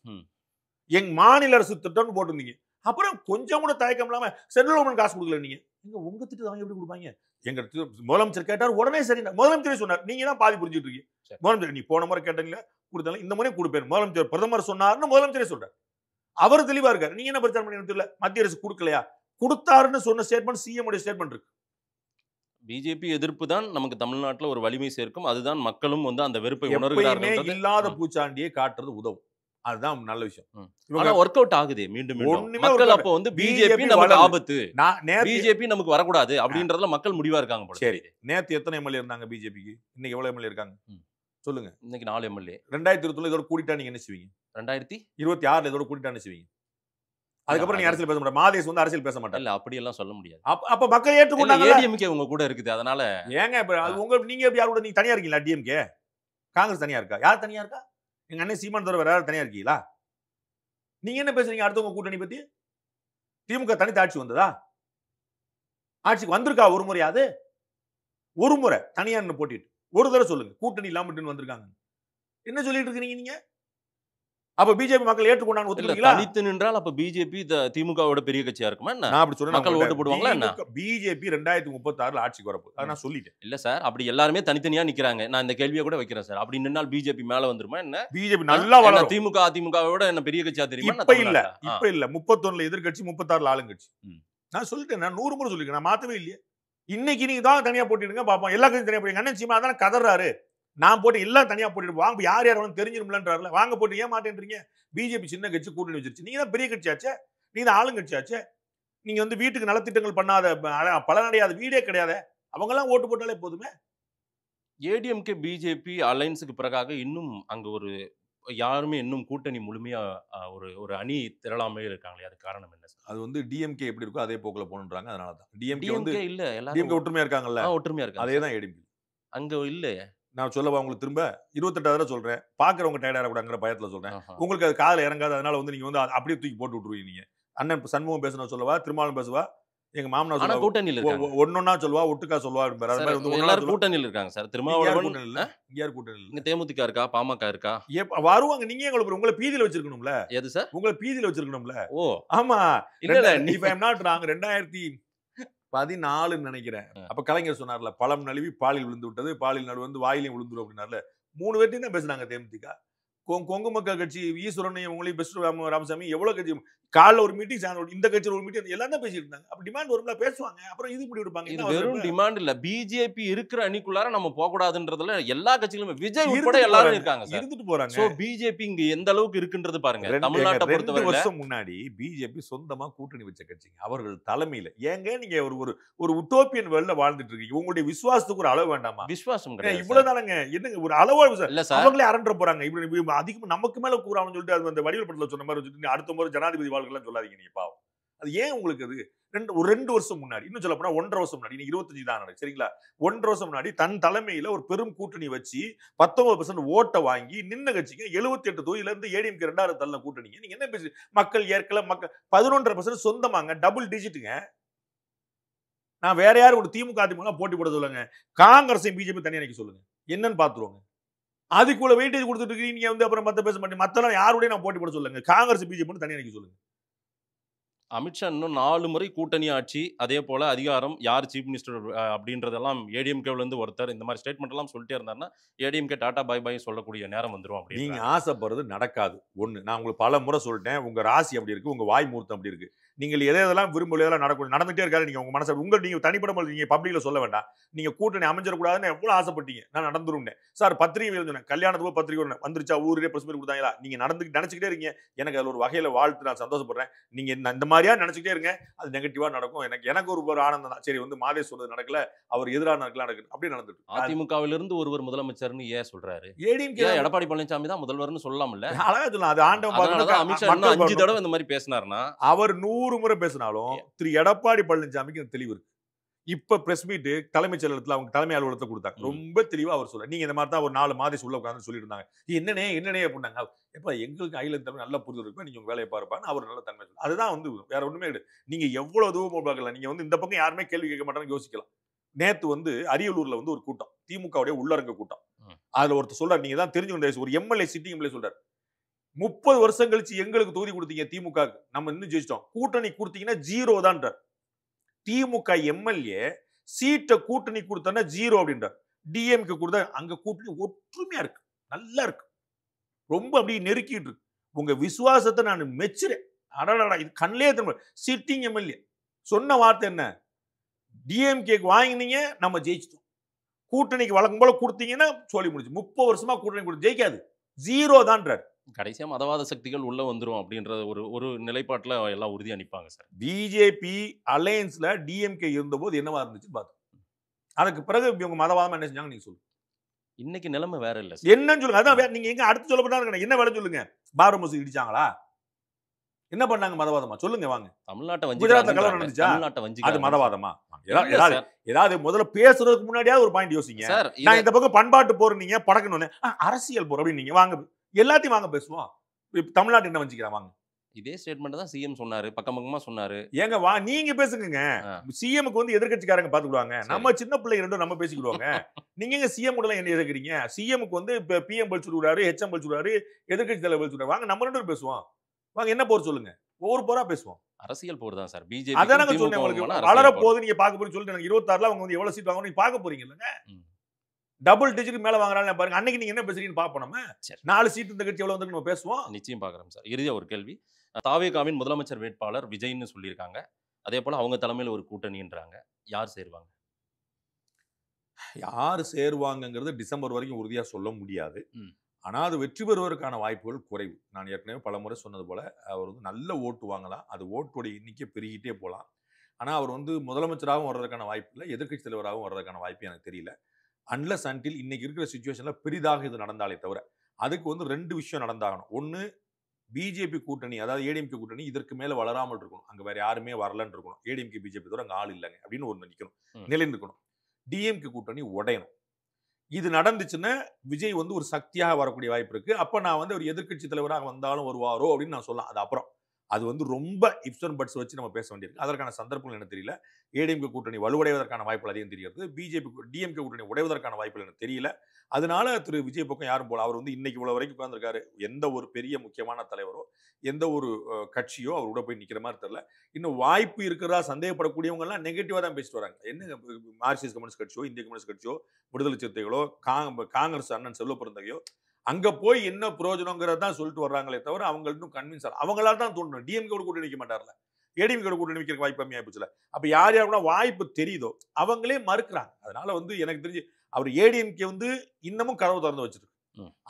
எங்க மாநில அரசு திட்டம்னு போட்டுருந்தீங்க. அப்புறம் கொஞ்சம் கூட தயக்கம் இல்லாம சென்ட்ரல் கவர்மெண்ட் காசு கொடுக்கல. நீங்க உங்க திட்டத்தை அவங்க எப்படி கொடுப்பாங்க? எங்க முதலமைச்சர் கேட்டார், உடனே சரி முதலமைச்சரே சொன்னார். நீங்க தான் பாதி புரிஞ்சுட்டு இருக்கீங்க. முதலமைச்சர் நீ போன முறை கேட்டீங்களா கொடுத்தாலும் இந்த முறை கொடுப்பேன். முதலமைச்சர் பிரதமர் சொன்னார்னு முதலமைச்சரே சொல்றாரு. அவர் தெளிவா இருக்காரு. நீங்க என்ன பிரச்சாரம் பண்ணி தெரியல. மத்திய அரசு கொடுக்கலையா? கொடுத்தாருன்னு சொன்ன ஸ்டேட்மெண்ட் சிஎம் உடைய ஸ்டேட்மெண்ட் இருக்கு. பிஜேபி எதிர்ப்பு தான் நமக்கு தமிழ்நாட்டுல ஒரு வலிமை சேர்க்கும். அதுதான் மக்களும் வந்து அந்த வெறுப்பை எப்பயுமே உணர்கிறார்கள். இல்லாத பூச்சாண்டியை காட்டுறது உதவும். அதுதான் நல்ல விஷயம். ஆனா ஒர்க் அவுட் ஆகுது. மீண்டும் ஒண்ணுமே மக்கள் அப்போ வந்து பிஜேபி நமக்கு ஆபத்து, பிஜேபி நமக்கு வரக்கூடாது அப்படின்றதுல மக்கள் முடிவா இருக்காங்க போல. சரி, நேத்து எத்தனை எம்எல்ஏ இருந்தாங்க பிஜேபிக்கு? இன்னைக்கு எவ்வளவு எம்எல்ஏ இருக்காங்க சொல்லுங்க. இன்னைக்கு 4 எம்எல்ஏ. 2020 இதோட கூட்டிட்டா நீங்க என்ன செய்வீங்க? 2026 இதோட கூட்டிட்டா என்ன செய்வீங்க? அதுக்கப்புறம் நீங்க அரசியல் பேச மாட்டேன். மாதேஷ் வந்து அரசியல் பேச மாட்டாங்க. இல்ல, அப்படி எல்லாம் சொல்ல முடியாது. அப்ப மக்கள் ஏற்றுக்கொண்டாங்க. ஏடிஎம்கே உங்க கூட இருக்குது. அதனால ஏங்க இப்ப உங்க நீங்க எப்படி யார் கூட நீங்க தனியா இருக்கீங்களா? டிஎம்கே காங்கிரஸ் தனியா இருக்கா? யார் தனியா இருக்கா? எங்க அண்ணன் சீமான் தவிர வேற யாரும் தனியா இருக்கீங்களா? நீங்க என்ன பேசுறீங்க அடுத்தவங்க கூட்டணி பத்தி? திமுக தனித்து ஆட்சி வந்ததா? ஆட்சிக்கு வந்திருக்கா ஒரு முறையாவது? ஒரு முறை தனியா போட்டிட்டு ஒரு தடவை சொல்லுங்க கூட்டணி இல்லாம வந்திருக்காங்க. என்ன சொல்லிட்டு இருக்கீங்க நீங்க? அப்ப பிஜேபி மக்கள் ஏற்றுக்கொண்டாங்க ஒத்துக்கிறீங்களா? தனித்து நின்றால் அப்ப பிஜேபி திமுகவோட பெரிய கட்சியா இருக்குமா என்ன? நான் அப்படி சொன்னா மக்கள் ஓட்டு போடுவாங்களா என்ன? பிஜேபி 2036 ஆட்சிக்கு வரப்போகுது. அத நான் சொல்லிட்டேன். இல்ல சார், அப்படி எல்லாருமே தனித்தனியா நிக்கிறாங்க. நான் இந்த கேள்வியை கூட வைக்கிறேன் சார். அப்படி நின்னால் பிஜேபி மேல வந்துருமா என்ன? பிஜேபி நல்லா வளரும். திமுக அதிமுகவோட என்ன பெரிய கட்சியா தெரியுமா? இப்ப இல்ல 31ல எதிர்க்கட்சி 36ல ஆளுங்கட்சி. நான் சொல்லிட்டேன். நான் 100 முறை சொல்லிருக்கேன். நான் மாத்தவே இல்லையே. இன்னைக்கு நீங்க தான் தனியா போட்டிடுங்க பாப்போம். எல்லா கட்சியும் தனியா போடுங்க. அண்ணன் சீமா அதான் கதறாரு. நான் போட்டு எல்லாம் தனியா போட்டுட்டு வாங்க, யார் யார் வேணும் தெரிஞ்சிரும்லன்றாருல. வாங்க போட்டு ஏன் மாட்டேன்றீங்க? பிஜேபி சின்ன கட்சி கூட்டணி வச்சிருச்சு. நீங்க தான் பெரிய கட்சி ஆச்சே, நீங்க தான் ஆளுங்கட்சி ஆச்சே. நீங்க வந்து வீட்டுக்கு நலத்திட்டங்கள் பண்ணாத, பலனடையாத வீடே கிடையாது. அவங்க எல்லாம் ஓட்டு போட்டாலே போதுமே. ஏடிஎம்கே பிஜேபி அலைன்ஸுக்கு பிறகாக இன்னும் அங்க ஒரு யாருமே இன்னும் கூட்டணி முழுமையா ஒரு அணி திரளாமே இருக்காங்களே, அது காரணம் என்ன? அது வந்து டிஎம்கே எப்படி இருக்கோ அதே போக்குல போகணுன்றாங்க. அதனால தான் டிஎம்கே வந்து இல்ல டிஎம்கே ஒற்றுமையா இருக்காங்கல்ல, ஒற்றுமையா இருக்காங்க. அதே தான் ஏடிஎம்கே அங்க இல்ல. நான் சொல்லவா உங்களுக்கு திரும்ப 28 தடவை சொல்றேன். பாக்குறவங்க டயர்டா கூடாங்கிற பயத்துல சொல்றேன். உங்களுக்கு அது காதுல இறங்காது. அதனால வந்து நீங்க வந்து அப்படியே தூக்கி போட்டு விட்டுருவீங்க. நீங்க அண்ணன் சண்முகம் பேசணும் சொல்லவா, திருமாவளவன் பேசுவா, எங்க மாமனா சொல்லுவா, கூட்டணியில் இருக்காங்க. ஒன்னொன்னா சொல்லுவா, ஒட்டுக்கா சொல்லுவா. எல்லாரும் கூட்டணியில் இருக்காங்க சார். திருமாவளவன் இங்க யார் கூட்டணி? இங்க தேமுதிக இருக்கா, பாமக இருக்கா? வருவாங்க. நீங்க உங்களை பீதியில வச்சிருக்கணும்ல. எது சார்? உங்களை பீதியில வச்சிருக்கணும்ல. ஓ ஆமா. இல்ல if I am not wrong 2014 நினைக்கிறேன். அப்ப கலைஞர் சொன்னார்ல, பழம் நழுவி பாலில் விழுந்து விட்டது, பாலில் நடு வந்து வாயிலையும் விழுந்துரும் அப்படின்னார்ல. 3 பேர்ட்டையும் தான் பேசுனாங்க தேமுதிக. கொங்கு மக்கள் கட்சி ஈஸ்வரனையும் உங்களையும் பெஸ்ட் ராமசாமி எவ்வளவு கட்சி காலைல ஒரு மீட்டிங், இந்த கட்சியில் ஒரு மீட்டிங், எல்லாம் தான் பேசிட்டு இருந்தாங்க. அப்ப டிமாண்ட் வரும்ல, பேசுவாங்க. அப்புறம் இது இப்படி இருப்பாங்க. இது வெறும் டிமாண்ட் இல்ல. பிஜேபி இருக்கிற அணிக்குள்ளார நம்ம போக கூடாதுன்றதுல எல்லா கட்சிகளுமே விஜய் உட்பட எல்லாரும் இருக்காங்க சார், இருந்துட்டு போறாங்க. சோ பிஜேபி இங்க எந்த அளவுக்கு இருக்குன்றது பாருங்க. தமிழ்நாட்டை பொறுத்தவரை 2 வருஷம் முன்னாடி பிஜேபி சொந்தமா கூட்டணி வச்ச கட்சிங்க அவர்கள் தலைமையில. ஏங்க நீங்க ஒரு உட்டோப்பியன் வேர்ல்ட்ல வாழ்ந்துட்டு இருக்கீங்க. உங்களுடைய விசுவாசத்துக்கு ஒரு அளவு வேண்டாமா? விசுவாசம் கிடையாது. இவ்வளவுதானங்க. என்னங்க ஒரு அளவு இல்ல சார், அவங்களே அரண்ட போறாங்க. இப்படி அதிகமா நமக்கு மேல கூறான்னு சொல்லிட்டு அது அந்த வடிவல் படத்துல சொன்ன மாதிரி வச்சுட்டு அடுத்த முறை ஜனாதிபதி வாழ்க்கை சொல்லாதீங்க நீங்க பாவம். அது ஏன் உங்களுக்கு அது ஒரு 2 வருஷம் முன்னாடி, இன்னும் சொல்ல போனா 1.5 வருஷம் முன்னாடி, இன்னைக்கு 25 தான் நடக்குது சரிங்களா? 1.5 வருஷம் முன்னாடி தன் தலைமையில ஒரு பெரும் கூட்டணி வச்சு 19% ஓட்டை வாங்கி நின்ன கட்சிக்கு 78 தொகுதியில இருந்து ஏடிஎம்கே 2வது தள்ள கூட்டணிங்க. நீங்க என்ன பேசு, மக்கள் ஏற்கல, மக்கள் 11.5% சொந்தமாங்க, டபுள் டிஜிட்டுங்க. நான் வேற யாரும் ஒரு திமுக அதிமுக போட்டி போட சொல்லுங்க, காங்கிரஸையும் பிஜேபி தனியா நிக்க சொல்லுங்க, என்னன்னு பாத்துருவாங்க. அதுக்குள்ள வெயிட்டேஜ் கொடுத்துட்டு இருக்கீங்க. நீங்க வந்து அப்புறம் மத்த பேச மாட்டீங்க. மத்தெல்லாம் யாரோடய நான் போட்டி போட சொல்லுங்க, காங்கிரஸ் பிஜேபி தனியா நிக்க சொல்லுங்க. அமித்ஷா இன்னும் 4 முறை கூட்டணி ஆட்சி, அதே போல அதிகாரம், யார் சீஃப் மினிஸ்டர் அப்படின்றதெல்லாம் ஏடிஎம்கேல இருந்து ஒருத்தர் இந்த மாதிரி ஸ்டேட்மெண்ட் எல்லாம் சொல்லிட்டே இருந்தாருன்னா ஏடிஎம்கே டாடா பை பை சொல்லக்கூடிய நேரம் வந்துரும் அப்படி. நீங்க ஆசைப்படுறது நடக்காது. ஒண்ணு, நான் உங்களுக்கு பல முறை சொல்லிட்டேன், உங்க ராசி அப்படி இருக்கு, உங்க வாய் மூர்த்தம் அப்படி இருக்கு. நீங்கள் எதெல்லாம் விரும்பலையெல்லாம் நடந்துட்டே இருக்காது. நீங்க உங்க மனசை நீங்க தனிப்பட நீங்க பப்ளிக்ல சொல்ல வேண்டாம். நீங்க கூட்டணி அமைஞ்சிடக்கூடாதுன்னு எவ்வளவு ஆசைப்பட்டீங்க. நான் நடந்துரும் சார், பத்திரிகை சொன்னேன், கல்யாணத்துக்கு பத்திரிகை வந்துருச்சா, ஊரே பிரஸ் மீட் கொடுத்தாங்களா, நீங்க நினைச்சுக்கிட்டே இருக்கீங்க. எனக்கு அதுல ஒரு வகையில வாழ்த்து, நான் சந்தோஷப்படுறேன். நீங்க இந்த மாதிரியா நினைச்சுக்கிட்டே இருங்க, அது நெகட்டிவா நடக்கும். எனக்கு ஒரு ஆனந்தம் தான். சரி, வந்து மாதேஷ் சொன்னது நடக்கல, அவர் எதிராக நடக்குது, அப்படியே நடந்துட்டு. அதிமுகவிலிருந்து ஒருவர் முதலமைச்சர்னு ஏன் சொல்றாரு? ஏடிஎம்கே எடப்பாடி பழனிசாமி தான் முதல்வர்னு சொல்லலாம்ல. அழகா சொல்லலாம். அது ஆண்டவன் அமித்ஷா 5 தடவை இந்த மாதிரி பேசினாருன்னா, அவர் 100 முறை பேசினாலும் திரு எடப்பாடி பழனிசாமிக்கு தெளிவு இருக்கு. இப்ப பிரஸ் மீட் தலைமைச் செயலகத்துல அவங்க தலைமை அலுவலகத்துல கொடுத்தாங்க. ரொம்ப தெளிவா அவர் சொல்ல, நீங்க இந்த மாதிரி தான் ஒரு 4 மாதம் உள்ள உட்கார்ந்து சொல்லிட்டு இருந்தாங்க. என்னனே அப்படின்னாங்க. எப்ப எங்களுக்கு ஐலண்ட் தமிழ் நல்ல புரிதல் இருக்கும், நீங்க உங்க வேலையை பாருப்பான்னு அவர் நல்ல தன்மை சொல்ல. அதுதான் வந்து வேற ஒண்ணுமே கிடையாது. நீங்க எவ்வளவு தூரம் பார்க்கலாம். நீங்க வந்து இந்த பக்கம் யாருமே கேள்வி கேட்க மாட்டாங்கன்னு யோசிக்கலாம். நேத்து வந்து அரியலூர்ல வந்து ஒரு கூட்டம், திமுகவுடைய உள்ளரங்க கூட்டம். அதுல ஒருத்தர் சொல்றாரு, நீங்க தான் தெரிஞ்சுக்கணும், ஒரு எம்எல்ஏ சிட்டிங் எம்எல்ஏ சொல்றாரு, 30 வருஷம் கழிச்சு எங்களுக்கு தொகுதி கொடுத்தீங்க திமுக, நம்ம இன்னும் ஜெயிச்சிட்டோம், கூட்டணி கொடுத்தீங்கன்னா 0 தான்றார். திமுக எம்எல்ஏ சீட்டை கூட்டணி கொடுத்தா 0 அப்படின்றார். டிஎம்கே கொடுத்தா அங்க கூட்டணி ஒற்றுமையா இருக்கு, நல்லா இருக்கு, ரொம்ப அப்படியே நெருக்கிட்டு இருக்கு. உங்க விசுவாசத்தை நான் மெச்சுறேன். அடடா, இது கண்ணிலே தெரியும். சிட்டிங் எம்எல்ஏ சொன்ன வார்த்தை என்ன? டிஎம்கேக்கு வாங்கினீங்க, நம்ம ஜெயிச்சிட்டோம், கூட்டணிக்கு வழக்கம் போல கொடுத்தீங்கன்னா சொல்லி முடிச்சு. 30 வருஷமா கூட்டணி கொடுத்து ஜெயிக்காது, 0 தான்றார். கடைசியா மதவாத சக்திகள் உள்ள வந்துரும் அப்படின்ற ஒரு நிலைப்பாட்டுல எல்லாம் உறுதியா நிப்பாங்க சார். பிஜேபி அலையன்ஸ்ல டிஎம்கே இருந்தபோது என்னவா இருந்துச்சு பார்த்தோம். அதுக்கு பிறகு இவங்க மதவாதமா என்ன செஞ்சாங்க நீங்க சொல்லுங்க. இன்னைக்கு நிலைமை வேற இல்ல. என்னன்னு சொல்லுங்க. அதான் நீங்க எங்க அடுத்து சொல்ல போறாங்க, என்ன வேலை சொல்லுங்க. பாபர் மசூதி இடிச்சாங்களா, என்ன பண்ணாங்க மதவாதமா சொல்லுங்க. வாங்க, தமிழ்நாட்டை குஜராத்ல கலவரம் நடந்துச்சா, அது மதவாதமா? ஏதாவது முதல்ல பேசுறதுக்கு முன்னாடியாவது ஒரு பாயிண்ட் யோசிங்க. நான் இந்த பக்கம் பண்பாட்டு போறீங்க, படக்கணும், அரசியல் போற அப்படின்னு நீங்க வாங்க, எல்லாத்தையும் வாங்க பேசுவோம். தமிழ்நாட்டு என்ன வஞ்சிக்கிறேன் வாங்க. இதே ஸ்டேட்மெண்ட் தான் சிஎம் சொன்னாரு, பக்கமா சொன்னாரு. ஏங்க வா, நீங்க பேசுங்க. சிஎம்க்கு வந்து எதிர்க்கட்சிக்காரங்க பாத்துக்குவாங்க, நம்ம சின்ன பிள்ளைங்க ரெண்டும் நம்ம பேசிக்கிடுவாங்க. நீங்க எங்க சிஎம் கூட என்ன எதிர்க்கிறீங்க? சிஎம்க்கு வந்து இப்ப பிஎம் பழிச்சு விடுறாரு, ஹெச்எம் பழிச்சு விடுறாரு, எதிர்க்கட்சி தலைவர் பழிச்சு விடுறாரு. வாங்க, நம்ம 2 பேரும் பேசுவோம். வாங்க, என்ன போர் சொல்லுங்க, ஒவ்வொரு போரா பேசுவோம். அரசியல் போர் தான் சார். பிஜேபி அதான் சொன்னேன் உங்களுக்கு, வளர போது நீங்க பாக்க போறீங்க சொல்லிட்டு, எனக்கு 26ல அவங்க வந்து எவ்வளவு சீட் வாங்கணும் நீங்க பாக்க போறீங்க இல்லங்க. டபுள் டிஜிட் மேல வாங்குறாங்க பாருங்க. அன்னைக்கு நீங்க என்ன பேசுறீங்கன்னு பாப்போம். நம்ம 4 சீட் இந்த கட்சி எவ்வளவு வந்து நம்ம பேசுவோம். நிச்சயம் பாக்குறோம் சார். இறுதியா ஒரு கேள்வி, தாவேகாவின் முதலமைச்சர் வேட்பாளர் விஜய்னு சொல்லியிருக்காங்க, அதே போல அவங்க தலைமையில் ஒரு கூட்டணின்றாங்க, யார் சேருவாங்க? யார் சேருவாங்கங்கிறது டிசம்பர் வரைக்கும் உறுதியா சொல்ல முடியாது. ஆனா அது வெற்றி பெறுவதற்கான வாய்ப்புகள் குறைவு. நான் ஏற்கனவே பல முறை சொன்னது போல, அவர் வந்து நல்ல ஓட்டு வாங்கலாம், அது ஓட்டுடைய எண்ணிக்கை பெருகிட்டே போகலாம். ஆனா அவர் வந்து முதலமைச்சராகவும் வர்றதுக்கான வாய்ப்பு இல்லை, எதிர்க்கட்சி தலைவராகவும் வர்றதுக்கான வாய்ப்பு எனக்கு தெரியல. அன்லஸ் அன்டில் இன்னைக்கு இருக்கிற சிச்சுவேஷன்ல பெரிதாக இது நடந்தாலே தவிர, அதுக்கு வந்து 2 விஷயம் நடந்தாகணும். ஒன்னு, பிஜேபி கூட்டணி, அதாவது ஏடிஎம்கே கூட்டணி இதற்கு மேல வளராமல் இருக்கணும், அங்க வேற யாருமே வரலன்னு இருக்கணும். ஏடிஎம்கே பிஜேபி தவிர அங்க ஆள் இல்லைங்க அப்படின்னு ஒண்ணு நிக்கணும், நிலைந்து இருக்கணும். டிஎம்கே கூட்டணி உடையணும். இது நடந்துச்சுன்னா விஜய் வந்து ஒரு சக்தியாக வரக்கூடிய வாய்ப்பு இருக்கு. அப்ப நான் வந்து ஒரு எதிர்க்கட்சி தலைவராக வந்தாலும் வருவாரோ அப்படின்னு நான் சொல்லலாம். அது அப்புறம் அது வந்து ரொம்ப இப்ஸ் அண்ட் பட்ஸ் வச்சு நம்ம பேச வேண்டியிருக்கு. அதற்கான சந்தர்ப்பங்கள் எனக்கு தெரியல. ஏடிஎம்கே கூட்டணி வலுவடைவதற்கான வாய்ப்புகள் அதிகம் தெரிகிறது. பிஜேபி டிஎம்கே கூட்டணி உடைவதற்கான வாய்ப்புகள் எனக்கு தெரியல. அதனால திரு விஜய் பக்கம் யாரும் போல. அவர் வந்து இன்னைக்கு இவ்வளவு வரைக்கும் உட்கார்ந்துருக்காரு. எந்த ஒரு பெரிய முக்கியமான தலைவரோ எந்த ஒரு கட்சியோ அவர் கூட போய் நிக்கிற மாதிரி தெரியல. இன்னும் வாய்ப்பு இருக்கிறதா சந்தேகப்படக்கூடியவங்க எல்லாம் நெகட்டிவா தான் பேசிட்டு வராங்க. என்ன மார்க்சிஸ்ட் கம்யூனிஸ்ட் கட்சியோ, இந்திய கம்யூனிஸ்ட் கட்சியோ, விடுதலை சிறுத்தைகளோ, காங்கிரஸ் அண்ணன் செல்வ பிறந்தகையோ அங்க போய் என்ன பிரயோஜனங்கிறத தான் சொல்லிட்டு வர்றாங்களே தவிர அவங்க இன்னும் கன்வின்ஸ் ஆகல. அவங்களால தான் தோணும். டிஎம்கே கூட்டணி நிற்க மாட்டார்ல, ஏடிஎம்கே கூட்டணி நிற்கிற வாய்ப்பு கம்மியாக போச்சுல. அப்ப யார் யாருன்னா வாய்ப்பு தெரியுதோ அவங்களே மறுக்கிறாங்க. அதனால வந்து எனக்கு தெரிஞ்சு அவர் ஏடிஎம்கே வந்து இன்னமும் கதவு திறந்து வச்சிருக்கு.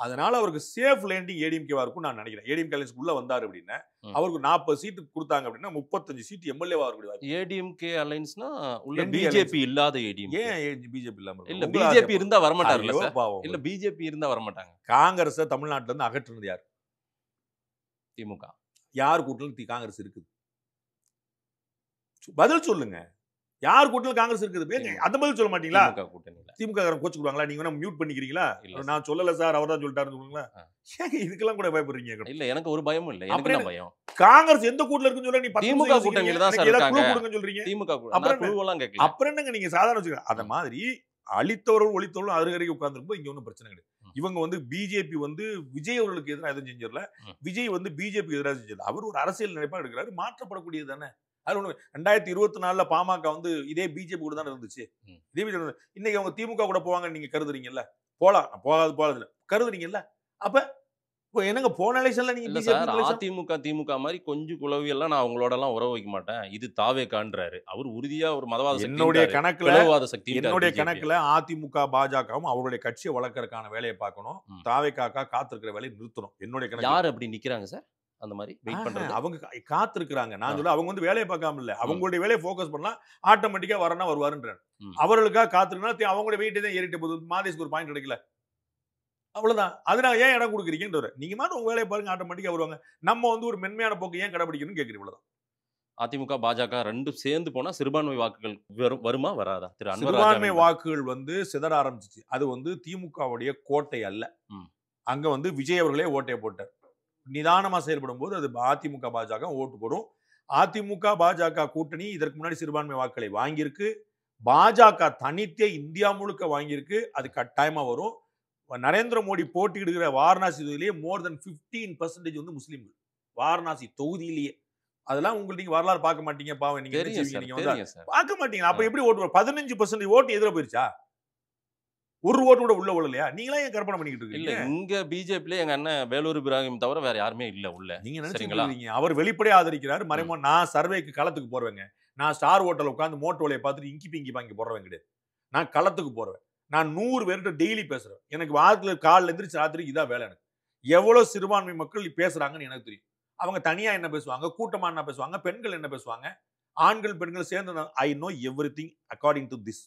அதனால அவருக்கு சேஃப் லேண்டிங் ஏடிஎம்கேவா இருக்கும் நான் நினைக்கிறேன். ஏடிஎம்கே அலையன்ஸ் உள்ள வந்தாரு அப்படின்னா அவருக்கு 40 சீட்டு கொடுத்தாங்க அப்படின்னா 35 சீட் எம்எல்ஏவா இருக்கக்கூடிய. ஏடிஎம்கே அலையன்ஸ்னா உள்ள பிஜேபி இல்லாத ஏடிஎம்கே. ஏன் பிஜேபி இல்லாம? இல்ல பிஜேபி இருந்தா வர மாட்டாங்க. இல்ல பிஜேபி இருந்தா வர மாட்டாங்க. காங்கிரஸ் தமிழ்நாட்டுல இருந்து அகற்றுனது யார்? திமுக. யார் கூட்டணி காங்கிரஸ் இருக்குது? பதில் சொல்லுங்க. யார் கூட்டணியில் காங்கிரஸ் இருக்குது அந்த பதில் சொல்ல மாட்டீங்களா? திமுக கூட்டணியில. திமுக கோச்சுக்குவாங்களா? நீங்க வேணா மியூட் பண்ணிக்கிறீங்களா? இல்ல நான் சொல்லல சார், அவர் தான் சொல்லிட்டாருன்னு சொல்லுங்களா? ஏங்க இதுக்கெல்லாம் கூட பயப்படுறீங்க? இல்ல, எனக்கு ஒரு பயமும் இல்ல. எனக்கு என்ன பயம்? காங்கிரஸ் எந்த கூட்டல இருக்குன்னு சொல்ல நீ திமுக கூட்டணியில தான் சார் இருக்காங்க. கொடுங்கன்னு சொல்றீங்க. திமுக அப்புறம் குழுவெல்லாம் கேட்கல. அப்புறம் என்னங்க நீங்க சாதாரண வச்சுக்க. அத மாதிரி அழித்தவர்கள் ஒழித்தவர்கள் அருகருகே உட்கார்ந்துருப்போம். இங்க ஒன்றும் பிரச்சனை கிடையாது. இவங்க வந்து பிஜேபி வந்து விஜய் அவர்களுக்கு எதிராக எதுவும் செஞ்சிடல. விஜய் வந்து பிஜேபி எதிராக செஞ்சிடல. அவர் ஒரு அரசியல் நிலைப்பாடு எடுக்கிறாரு. மாற்றப்படக்கூடியது தானே. அது ஒண்ணு 2024 பாமக வந்து இதே பிஜேபி கூட தானே இருந்துச்சு. இதே இன்னைக்கு அவங்க திமுக கூட போவாங்கன்னு நீங்க கருதுறீங்கல்ல? போலாம், போகாது கருதுறீங்கல்ல? அப்ப என்னங்க போன எலெக்ஷன்ல நீங்க இல்ல சார், அதிமுக திமுக மாதிரி கொஞ்சம் குழவி எல்லாம் நான் அவங்களோட எல்லாம் உறவு வைக்க மாட்டேன். இது தாவேகான்றாரு. அவர் உறுதியா ஒரு மதவாத சக்தி. என்னுடைய கணக்குல அதிமுக பாஜகவும் அவருடைய கட்சியை வளர்க்கறதுக்கான வேலையை பார்க்கணும். தாவேகாக்கா காத்திருக்கிற வேலையை நிறுத்தணும். என்னுடைய கணக்கு. யார் அப்படி நிக்கிறாங்க சார்? அந்த மாதிரி வெயிட் பண்றாங்க. அவங்க காத்திருக்கிறாங்க. நான் சொல்ல அவங்க வந்து வேலையை பார்க்காம இல்ல. அவங்களுடைய வேலையை ஃபோக்கஸ் பண்ணலாம். ஆட்டோமேட்டிக்கா வரனா வருவாருன்றார். அவர்களுக்காக காத்திருக்கா அவங்களுடைய வெயிட்டே தான் ஏறிட்டு போகுது. மாதேஷ்க்கு ஒரு பாயிண்ட் கிடைக்கல. அவ்வளவுதான். அதனால ஏன் இடம் கொடுக்குறீங்கன்ற நீங்க மாதிரி உங்க வேலையை பாருங்க, ஆட்டோமேட்டிக்கா வருவாங்க. நம்ம வந்து ஒரு மென்மையான போக்கு ஏன் கடைபிடிக்கணும்னு கேட்கிறீங்க. இவ்வளவுதான். அதிமுக பாஜக ரெண்டும் சேர்ந்து போனா சிறுபான்மை வாக்குகள் வருமா வராதா? சிறுபான்மை வாக்குகள் வந்து சிதற ஆரம்பிச்சிச்சு. அது வந்து திமுகவுடைய கோட்டை அல்ல. அங்க வந்து விஜய் அவர்களே ஓட்டையை போட்டார். நிதானமா செயல்படும் போது அது அதிமுக பாஜக ஓட்டு போடும். அதிமுக பாஜக கூட்டணி இதற்கு முன்னாடி சிறுபான்மை வாக்குகளை வாங்கியிருக்கு. பாஜக தனித்தே இந்தியா முழுக்க வாங்கியிருக்கு. அது கட்டாயமா வரும். நரேந்திர மோடி போட்டியிடுகிற வாரணாசி தொகுதியிலேயே மோர் தென் 15% வந்து முஸ்லீம்கள். வாரணாசி தொகுதியிலேயே. அதெல்லாம் உங்களுக்கு நீங்க வரலாறு பார்க்க மாட்டீங்க. பாவம் நீங்க பார்க்க மாட்டீங்க. அப்ப எப்படி ஓட்டு 15% ஓட்டு எதிர போயிருச்சா? ஒரு ஓட்டு கூட உள்ள விடலையா? நீங்களா ஏன் கற்பனை பண்ணிக்கிட்டு இருக்கீங்க? இல்ல, இங்க பிஜேபில எங்க அண்ணன் வேலூர் இப்ராஹிம் தவிர வேற யாருமே இல்ல உள்ள. நீங்க நினைச்சீங்களா? அவர் வெளிப்படையா ஆதரிக்கிறார். மறைமுக நான் சர்வேக்கு களத்துக்கு போறவங்க. நான் ஸ்டார் ஹோட்டல்ல உட்கார்ந்து மோட்டோ வேலையை பார்த்துட்டு இங்கி பிங்கி வாங்கி போறவங்க கிடையாது. நான் களத்துக்கு போறவன். நான் 100 பேர்கிட்ட டெய்லி பேசுறேன். எனக்கு வாரத்துல காலைல எந்திரிச்சு ராத்திரி இதான் வேலை எனக்கு. எவ்வளவு சிறுபான்மை மக்கள் பேசுறாங்கன்னு எனக்கு தெரியும். அவங்க தனியா என்ன பேசுவாங்க, கூட்டமா என்ன பேசுவாங்க, பெண்கள் என்ன பேசுவாங்க, ஆண்கள் பெண்கள் சேர்ந்து I know everything according to this.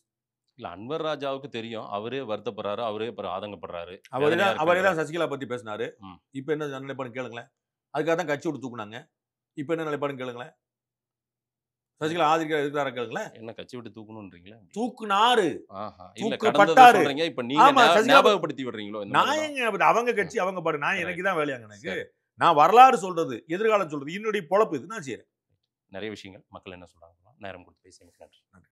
இல்ல, அன்வர் ராஜாவுக்கு தெரியும். அவரே வருத்தப்படுறாரு, அவரே ஆதங்கப்படுறாரு. அவரே தான் சசிகலா பத்தி பேசினாரு. இப்ப என்ன நிலைப்பாடு கேளுங்களேன். அதுக்காக தான் கட்சி விட்டு தூக்குனாங்க. இப்ப என்ன நிலைப்பாடு கேளுங்களேன். சசிகலா ஆதரிக்கிற இருக்கிறார கேளுங்களேன். என்ன கட்சி விட்டு தூக்கணும்ன்றீங்களா? தூக்குனாரு. தூக்கப்பட்டாரு. இப்ப நீங்க ஞாபகப்படுத்தி விடுறீங்களோ? நான் எங்க அவங்க கட்சி அவங்க பாடு. நான் எனக்கு தான் வேலையாங்க. எனக்கு நான் வரலாறு சொல்றது, எதிர்காலம் சொல்றது, என்னுடைய பொழப்பு இது நான் செய்யறேன். நிறைய விஷயங்கள் மக்கள் என்ன சொல்றாங்க நேரம் கொடுத்து பேசுங்க. நன்றி.